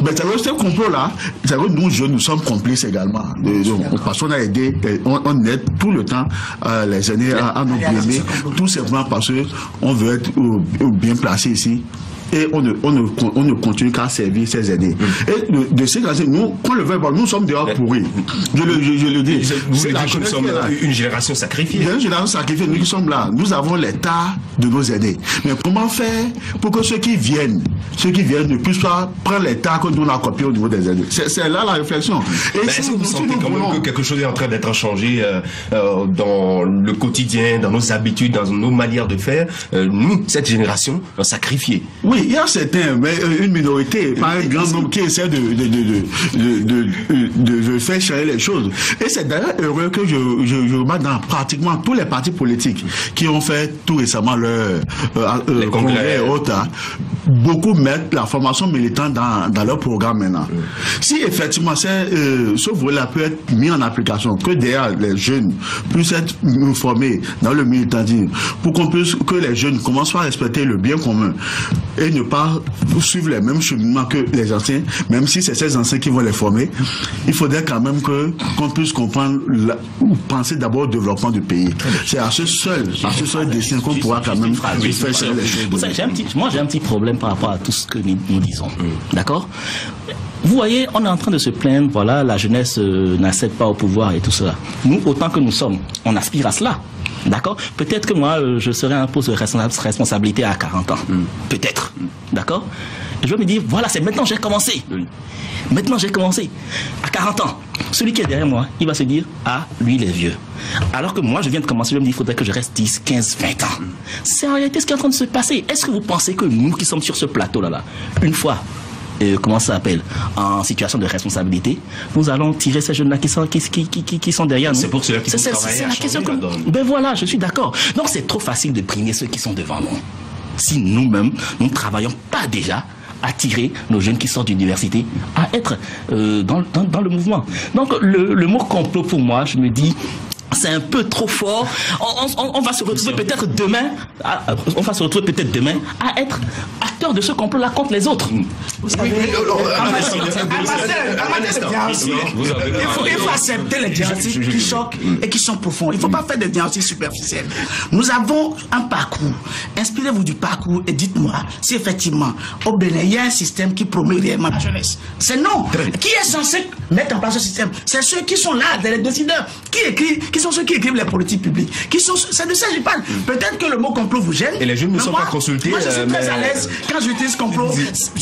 Mais ce complot-là, c'est vrai que nous, jeunes, nous sommes complices également. Parce qu'on a aidé, on aide tout le temps les aînés à nous blâmer, tout simplement parce qu'on veut être bien placé ici. Et on ne continue qu'à servir ces aînés. Et de ces cas, nous, qu'on le veuille pas, nous sommes dehors pourris. Je le dis. C'est la jeunesse qui est là. Une génération sacrifiée. Une génération sacrifiée, nous qui sommes là. Nous avons l'état de nos aînés. Mais comment faire pour que ceux qui viennent ne puissent pas prendre l'état que nous on a copié au niveau des aînés? C'est là la réflexion. Est-ce que vous sentez quand même que quelque chose est en train d'être changé dans le quotidien, dans nos habitudes, dans nos manières de faire? Nous, cette génération, sacrifiée. Oui, il y a certains, mais une minorité, pas un grand nombre qui essaie de faire changer les choses. Et c'est d'ailleurs heureux que je remarque dans pratiquement tous les partis politiques qui ont fait tout récemment leur congrès et autres, hein, beaucoup mettent la formation militante dans leur programme maintenant. Si effectivement ce volet-là peut être mis en application, que derrière les jeunes puissent être formés dans le militantisme, pour que les jeunes commencent à respecter le bien commun, et et ne pas suivre les mêmes cheminements que les anciens, même si c'est ces anciens qui vont les former. Il faudrait quand même qu'on puisse comprendre, penser d'abord au développement du pays. C'est à ce seul dessin qu'on pourra quand même faire les choses. Moi, j'ai un petit problème par rapport à tout ce que nous disons. D'accord? Vous voyez, on est en train de se plaindre, voilà, la jeunesse n'accède pas au pouvoir et tout cela. Nous, autant que nous sommes, on aspire à cela. D'accord? Peut-être que moi, je serai un poste de responsabilité à 40 ans. Peut-être. D'accord? Et je vais me dire, voilà, c'est maintenant que j'ai commencé. Maintenant, j'ai commencé. À 40 ans, celui qui est derrière moi, il va se dire, ah, lui, il est vieux. Alors que moi, je viens de commencer, je me dis, il faudrait que je reste 10, 15, 20 ans. C'est en réalité ce qui est en train de se passer. Est-ce que vous pensez que nous qui sommes sur ce plateau-là, une fois, comment ça s'appelle, en situation de responsabilité, nous allons tirer ces jeunes-là qui sont derrière nous. C'est pour cela qu'il faut travailler c'est la question que... Ben voilà, je suis d'accord. Donc c'est trop facile de primer ceux qui sont devant nous. Si nous-mêmes, nous ne travaillons pas déjà à tirer nos jeunes qui sortent d'université à être dans le mouvement. Donc le mot complot pour moi, je me dis, c'est un peu trop fort. On va se retrouver peut-être demain, à être acteur de ce complot-là contre les autres. Vous savez, il faut accepter les diagnostics qui choquent et qui sont profonds. Il ne faut pas faire des diagnostics superficiels. Nous avons un parcours. Inspirez-vous du parcours et dites-moi si effectivement au Bénin il y a un système qui promeut réellement la jeunesse. C'est non. Qui est censé mettre en place ce système? C'est ceux qui sont là, les décideurs, qui sont ceux qui écrivent les politiques publiques. C'est de ça que je parle. Peut-être que le mot complot vous gêne. Et les jeunes ne sont pas consultés. Moi, je suis très à l'aise quand j'utilise complot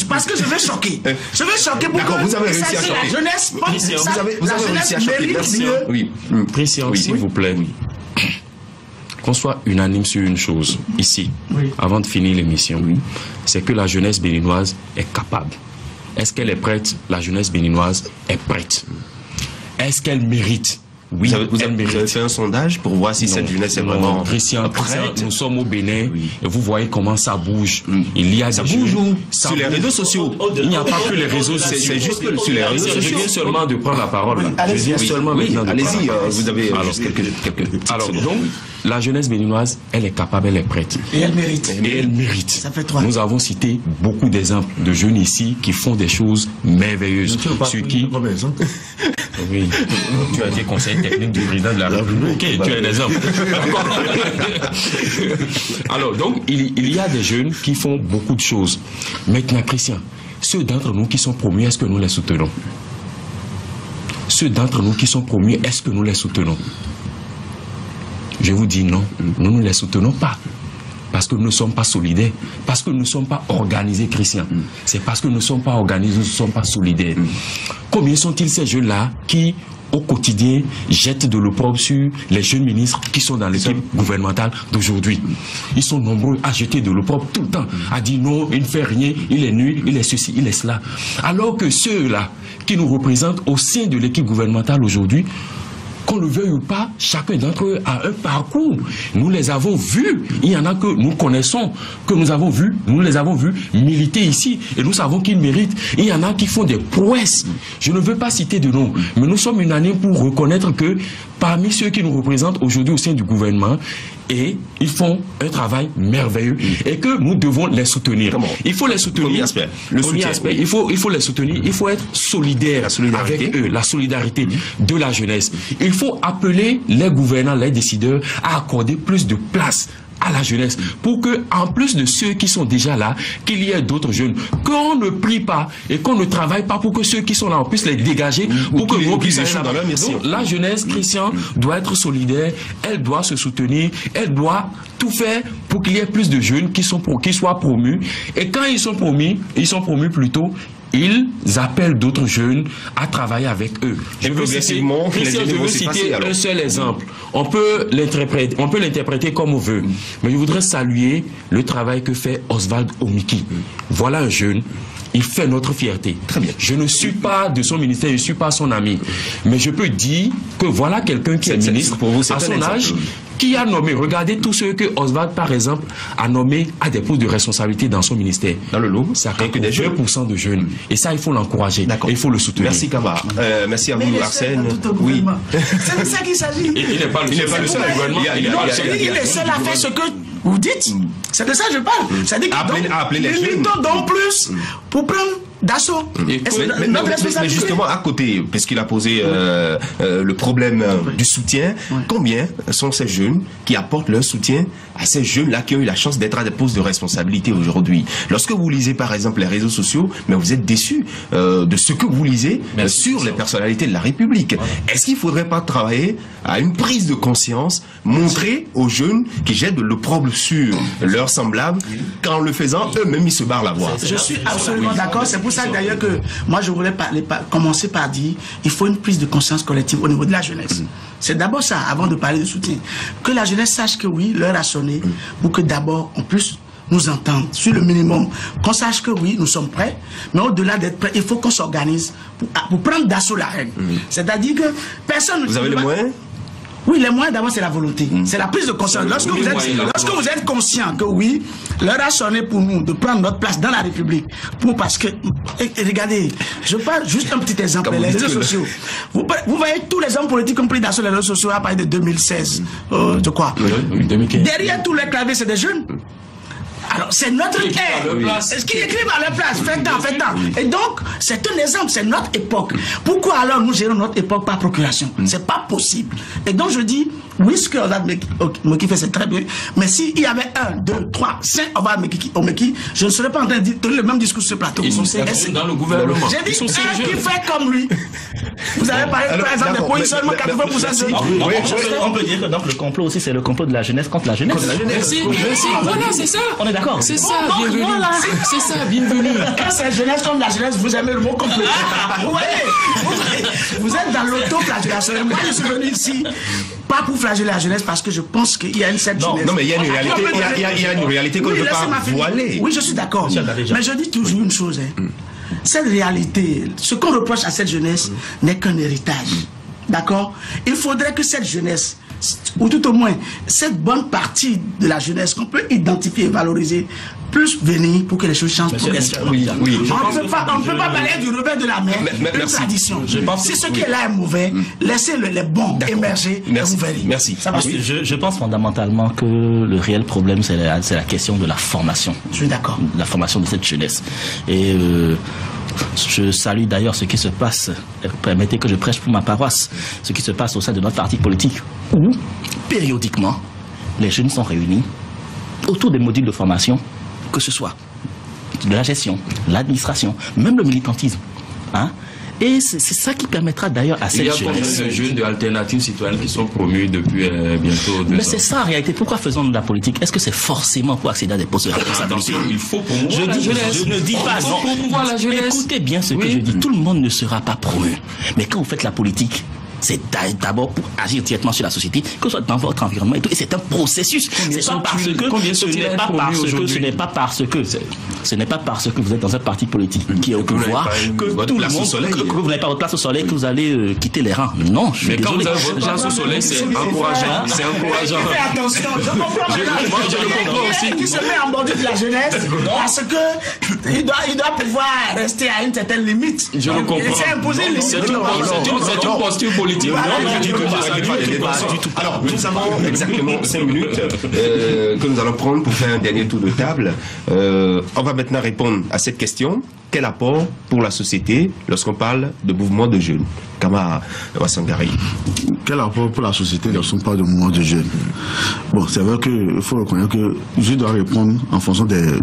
parce que je vais choquer. Je vais choquer pour que vous avez réussi à choquer. La jeunesse, vous avez réussi à choquer. Merci. Oui, Christian, s'il vous plaît. Qu'on soit unanime sur une chose, ici, avant de finir l'émission, c'est que la jeunesse béninoise est capable. Est-ce qu'elle est prête? La jeunesse béninoise est prête. Est-ce qu'elle mérite? Oui, vous avez fait un sondage pour voir si cette jeunesse est vraiment Christian, nous sommes au Bénin et vous voyez comment ça bouge. Il y a ça des bouge jeunes, sur les réseaux sociaux. Il n'y a pas que les réseaux sociaux. C'est juste que sur les réseaux sociaux. Je viens seulement de prendre la parole. Je viens seulement maintenant de prendre allez-y, la parole. vous avez alors, quelques alors donc, la jeunesse béninoise, elle est capable, elle est prête. Et elle mérite. Et elle mérite. Ça fait 3. Nous avons cité beaucoup d'exemples de jeunes ici qui font des choses merveilleuses. Sur qui... Oui. Tu as été conseiller technique du président de la République. Ok, tu as un exemple. Alors, donc, il y a des jeunes qui font beaucoup de choses. Maintenant, Christian, ceux d'entre nous qui sont promus, est-ce que nous les soutenons? Ceux d'entre nous qui sont promus, est-ce que nous les soutenons? Je vous dis non, nous ne les soutenons pas. Parce que nous ne sommes pas solidaires. Parce que nous ne sommes pas organisés, Christian. C'est parce que nous ne sommes pas organisés, nous ne sommes pas solidaires. Combien sont-ils ces jeunes-là qui, au quotidien, jettent de l'opprobre sur les jeunes ministres qui sont dans l'équipe gouvernementale d'aujourd'hui? Ils sont nombreux à jeter de l'opprobre tout le temps, à dire non, il ne fait rien, il est nul, il est ceci, il est cela. Alors que ceux-là qui nous représentent au sein de l'équipe gouvernementale aujourd'hui, qu'on le veuille ou pas, chacun d'entre eux a un parcours. Nous les avons vus. Il y en a que nous connaissons, que nous avons vus. Nous les avons vus militer ici. Et nous savons qu'ils méritent. Il y en a qui font des prouesses. Je ne veux pas citer de nom, mais nous sommes unanimes pour reconnaître que parmi ceux qui nous représentent aujourd'hui au sein du gouvernement, et ils font un travail merveilleux et que nous devons les soutenir. Il faut les soutenir. Premier aspect, le soutien. Il faut les soutenir. Il faut être solidaire avec eux, la solidarité de la jeunesse. Il faut appeler les gouvernants, les décideurs à accorder plus de place à la jeunesse pour que, en plus de ceux qui sont déjà là, qu'il y ait d'autres jeunes, qu'on ne prie pas et qu'on ne travaille pas pour que ceux qui sont là, on puisse les dégager pour que nous puissions aller là-bas. Donc, la jeunesse, Christian, doit être solidaire, elle doit se soutenir, elle doit tout faire pour qu'il y ait plus de jeunes qui soient promus. Et quand ils sont promus plutôt, ils appellent d'autres jeunes à travailler avec eux. Je veux citer un seul exemple. On peut l'interpréter comme on veut. Mais je voudrais saluer le travail que fait Oswald Omiki. Voilà un jeune. Il fait notre fierté. Très bien. Je ne suis pas de son ministère, je ne suis pas son ami. Mais je peux dire que voilà quelqu'un qui est ministre pour vous, à son âge, qui a nommé, regardez tous ceux que Oswald, par exemple, a nommé à des postes de responsabilité dans son ministère. Dans le lot, ça fait que des 2% de jeunes. Et ça, il faut l'encourager. Et il faut le soutenir. Merci, Kaba. Merci à vous, Arsène. Oui. C'est de ça qu'il s'agit. Il n'est pas le seul gouvernement. Il est seul à faire ce que Vous dites, c'est de ça que je parle. C'est-à-dire que militons donc plus pour prendre d'assaut. Mais justement, à côté, parce qu'il a posé le problème du soutien, combien sont ces jeunes qui apportent leur soutien à ces jeunes-là qui ont eu la chance d'être à des postes de responsabilité aujourd'hui? Lorsque vous lisez par exemple les réseaux sociaux, mais vous êtes déçus de ce que vous lisez sur les personnalités de la République. Est-ce qu'il ne faudrait pas travailler à une prise de conscience, montrer aux jeunes qui jettent de l'opprobre sur leurs semblables, qu'en le faisant, eux-mêmes ils se barrent la voie? Je suis absolument d'accord. C'est pour ça d'ailleurs que moi je voulais commencer par dire il faut une prise de conscience collective au niveau de la jeunesse. C'est d'abord ça, avant de parler de soutien. Que la jeunesse sache que oui, l'heure a sonné pour que d'abord on puisse nous entendre sur le minimum. Qu'on sache que oui, nous sommes prêts, mais au-delà d'être prêts, il faut qu'on s'organise pour prendre d'assaut la règle. C'est-à-dire que personne... Vous avez les moyens? Oui, les moyens d'abord c'est la volonté, c'est la prise de conscience. Lorsque vous êtes conscient que oui, l'heure a sonné pour nous de prendre notre place dans la République, parce que, regardez, je parle juste un petit exemple, les réseaux sociaux. Vous voyez tous les hommes politiques qui ont pris d'assaut les réseaux sociaux à partir de 2016, de quoi? 2015. Derrière tous les claviers, c'est des jeunes. Alors, c'est notre ère. Est-ce qu'ils écrivent à leur place? Faites temps. Et donc, c'est un exemple, c'est notre époque. Pourquoi alors nous gérons notre époque par procuration? C'est pas possible. Et donc, je dis, oui, ce que Ozad Meki fait, c'est très bien. Mais s'il y avait 1, 2, 3, 5 Ozad Meki, je ne serais pas en train de tenir le même discours sur ce plateau. Ils sont dans le gouvernement. J'ai dit un qui fait comme lui. Vous avez parlé, par exemple, des points seulement 80% de... On peut dire que donc le complot aussi, c'est le complot de la jeunesse contre la jeunesse. Merci, voilà, c'est ça. On est d'accord. C'est ça, bienvenue. C'est ça, bienvenue. Quand c'est jeunesse contre la jeunesse, vous aimez le mot complot. Vous voyez, vous êtes dans l'autoflagellation. Moi, je suis venu ici, pas pour flageller la jeunesse, parce que je pense qu'il y a une certaine jeunesse. Non, mais il y a une réalité, il y a une réalité qu'on ne peut pas voiler. Oui, je suis d'accord. Mais je dis toujours une chose, cette réalité, ce qu'on reproche à cette jeunesse n'est qu'un héritage. D'accord? Il faudrait que cette jeunesse, ou tout au moins cette bonne partie de la jeunesse qu'on peut identifier et valoriser, plus venir pour que les choses changent progressivement. Oui. On ne peut pas parler du revers de la main, de tradition. Si ce qui est là est mauvais, laissez les bons émerger et vous verrez. Merci. Je pense fondamentalement que le réel problème, c'est la question de la formation. Je suis d'accord. La formation de cette jeunesse. Et je salue d'ailleurs ce qui se passe, permettez que je prêche pour ma paroisse, ce qui se passe au sein de notre parti politique, où périodiquement les jeunes sont réunis autour des modules de formation, que ce soit de la gestion, l'administration, même le militantisme. Et c'est ça qui permettra d'ailleurs à cette jeunesse. Il y a combien de jeunes de Alternatives Citoyennes qui sont promus depuis bientôt 2 ans? Mais c'est ça en réalité. Pourquoi faisons-nous de la politique? Est-ce que c'est forcément pour accéder à des postes de responsabilité? Il faut promouvoir la jeunesse. Je ne dis pas non. Promouvoir la jeunesse. Écoutez bien ce que je dis. Tout le monde ne sera pas promu. Mais quand vous faites la politique, c'est d'abord pour agir directement sur la société, que ce soit dans votre environnement et tout. Et c'est un processus. Ce n'est pas parce que vous êtes dans un parti politique qui est au pouvoir que tout le monde, que vous n'avez pas votre place au soleil, que vous allez quitter les rangs. Non, je suis désolé. Mais quand vous avez votre place au soleil, c'est encourageant. C'est encourageant. Fais attention, je comprends aussi. Qui se met en bordure de la jeunesse parce que il doit pouvoir rester à une certaine limite. Je le comprends. C'est imposé une limite. C'est une posture politique. Alors, nous avons exactement 5 minutes que nous allons prendre pour faire un dernier tour de table. On va maintenant répondre à cette question. Quel apport pour la société lorsqu'on parle de mouvement de jeunes? Kama Wassangari. Quel apport pour la société lorsqu'on parle de mouvement de jeunes? Bon, c'est vrai qu'il faut reconnaître que je dois répondre en fonction de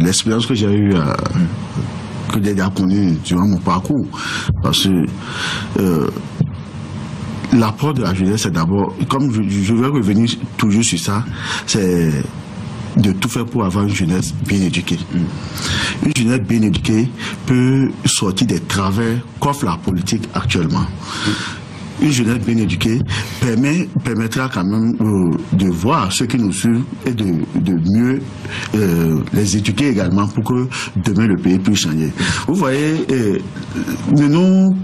l'expérience que j'ai eue que j'ai connue durant mon parcours. Parce que l'apport de la jeunesse, c'est d'abord, comme je vais revenir toujours sur ça, c'est de tout faire pour avoir une jeunesse bien éduquée. Une jeunesse bien éduquée peut sortir des travers qu'offre la politique actuellement. Une jeunesse bien éduquée permettra quand même de voir ceux qui nous suivent et de mieux les éduquer également pour que demain le pays puisse changer. Vous voyez, nous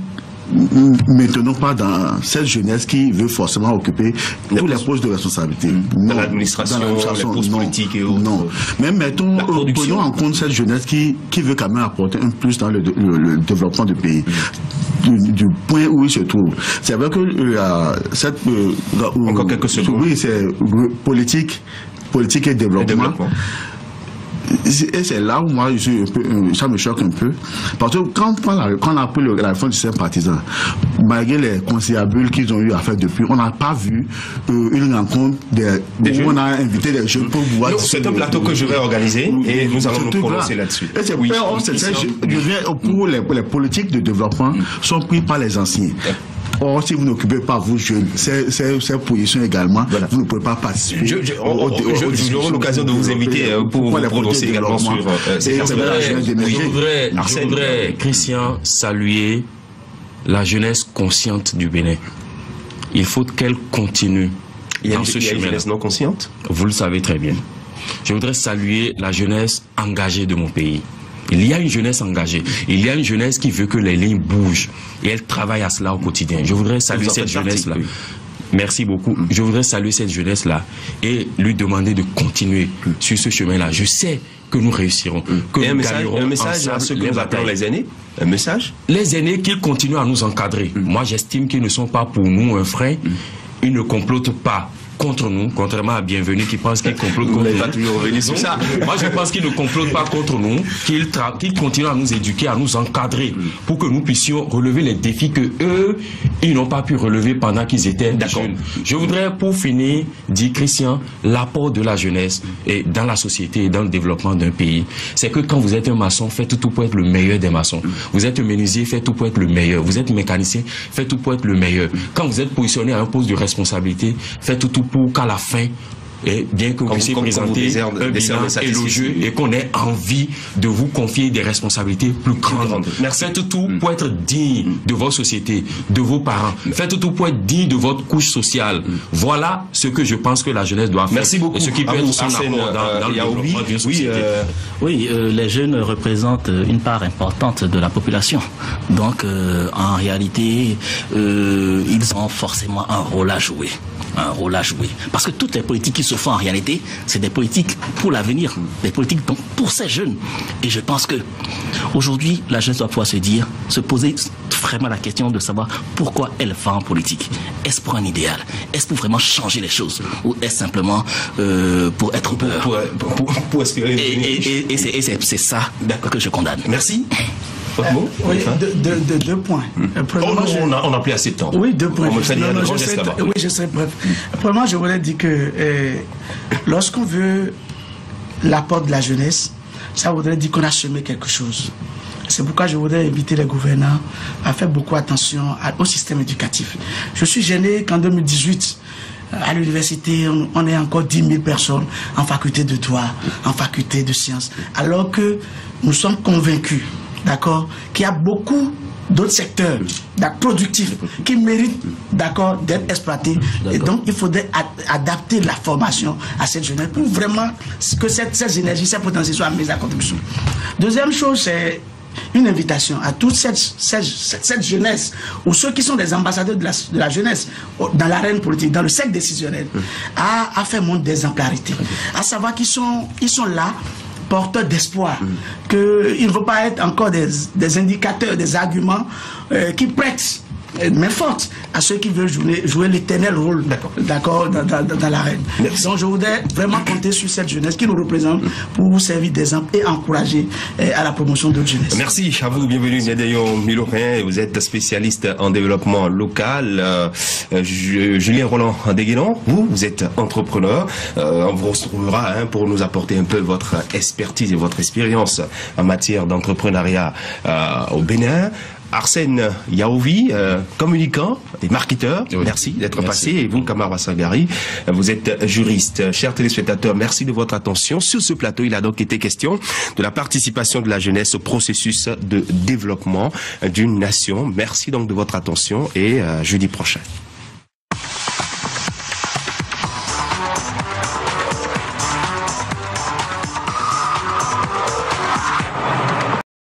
maintenant pas dans cette jeunesse qui veut forcément occuper tous les postes de responsabilité. Dans l'administration, les postes politiques et autres. Non. Mais mettons, prenons en compte cette jeunesse qui veut quand même apporter un plus dans le développement du pays. Du point où il se trouve. C'est vrai que encore quelques secondes. Oui, c'est politique politique et développement. Et c'est là où moi je suis un peu, ça me choque un peu, parce que quand on a pris la réforme du système partisan, malgré les conciliabules qu'ils ont eu à faire depuis, on n'a pas vu une rencontre où on a invité des jeunes pour voir. C'est un plateau que je vais organiser et nous allons nous prononcer là-dessus. Et c'est pour les politiques de développement sont prises par les anciens. Or, si vous n'occupez pas vous jeunes, ces positions également, vous ne pouvez pas participer. J'aurai l'occasion de vous inviter pour vous prononcer également sur ces questions-là. Je voudrais, Christian, saluer la jeunesse consciente du Bénin. Il faut qu'elle continue dans ce chemin. Il y a une jeunesse non consciente? Vous le savez très bien. Je voudrais saluer la jeunesse engagée de mon pays. Il y a une jeunesse engagée. Il y a une jeunesse qui veut que les lignes bougent. Et elle travaille à cela au quotidien. Je voudrais saluer cette jeunesse-là. Merci beaucoup. Je voudrais saluer cette jeunesse-là et lui demander de continuer sur ce chemin-là. Je sais que nous réussirons. Que nous gagnerons un message à ceux que nous appelons les aînés? Un message? Les aînés qui continuent à nous encadrer. Moi, j'estime qu'ils ne sont pas pour nous un frein. Ils ne complotent pas contre nous, contrairement à Bienvenue qui pense qu'il complote contre nous. Moi, je pense qu'il ne complote pas contre nous, qu'il continue à nous éduquer, à nous encadrer, pour que nous puissions relever les défis que eux, ils n'ont pas pu relever pendant qu'ils étaient jeunes. Je voudrais, pour finir, dire, Christian, l'apport de la jeunesse et dans la société et dans le développement d'un pays, c'est que quand vous êtes un maçon, faites tout pour être le meilleur des maçons. Vous êtes menuisier, faites tout pour être le meilleur. Vous êtes mécanicien, faites tout pour être le meilleur. Quand vous êtes positionné à un poste de responsabilité, faites tout pour qu'à la fin, et bien que vous puissiez présenter un bilan élogieux et qu'on ait envie de vous confier des responsabilités plus grandes. Faites tout pour être digne de votre société, de vos parents. Faites tout pour être digne de votre couche sociale. Voilà ce que je pense que la jeunesse doit faire. Merci beaucoup. Et ce qui peut être son apport dans le développement d'une société. Oui, les jeunes représentent une part importante de la population. Donc, en réalité, ils ont forcément un rôle à jouer. Parce que toutes les politiques qui se font en réalité, c'est des politiques pour l'avenir, des politiques donc pour ces jeunes. Et je pense que aujourd'hui, la jeunesse doit pouvoir se poser vraiment la question de savoir pourquoi elle va en politique. Est-ce pour un idéal? Est-ce pour vraiment changer les choses? Ou est-ce simplement pour être peur? Pour espérer. Et c'est ça que je condamne. Merci. Oui, deux points. On n'a plus assez de temps. Oui, 2 points. Oui, je serai bref. Premièrement, je voulais dire que lorsqu'on veut l'apport de la jeunesse, ça voudrait dire qu'on a semé quelque chose. C'est pourquoi je voudrais inviter les gouvernants à faire beaucoup attention au système éducatif. Je suis gêné qu'en 2018, à l'université, on ait encore 10 000 personnes en faculté de droit, en faculté de sciences, alors que nous sommes convaincus, d'accord, qu'il y a beaucoup d'autres secteurs productifs qui méritent, d'accord, d'être exploités. Et donc, il faudrait adapter la formation à cette jeunesse pour vraiment que cette énergie, cette potentiel soit mise à contribution. Deuxième chose, c'est une invitation à toute cette jeunesse, ou ceux qui sont des ambassadeurs de la jeunesse dans l'arène politique, dans le cercle décisionnel, à faire montre d'exemplarité, à savoir qu'ils sont là porteurs d'espoir, qu'il ne faut pas être encore des indicateurs, des arguments qui prêtent main forte à ceux qui veulent jouer l'éternel rôle, d'accord, dans l'arène. Donc je voudrais vraiment compter sur cette jeunesse qui nous représente pour vous servir d'exemple et encourager à la promotion de notre jeunesse. Merci à vous, bienvenue Nédéon Milorin, vous êtes spécialiste en développement local. Julien Roland Deguénon, vous êtes entrepreneur, on vous retrouvera pour nous apporter un peu votre expertise et votre expérience en matière d'entrepreneuriat au Bénin. Arsène Yaovi, communicant et marketeur, merci d'être passé. Et vous, Kamara Sangari, vous êtes juriste. Chers téléspectateurs, merci de votre attention. Sur ce plateau, il a donc été question de la participation de la jeunesse au processus de développement d'une nation. Merci donc de votre attention et jeudi prochain.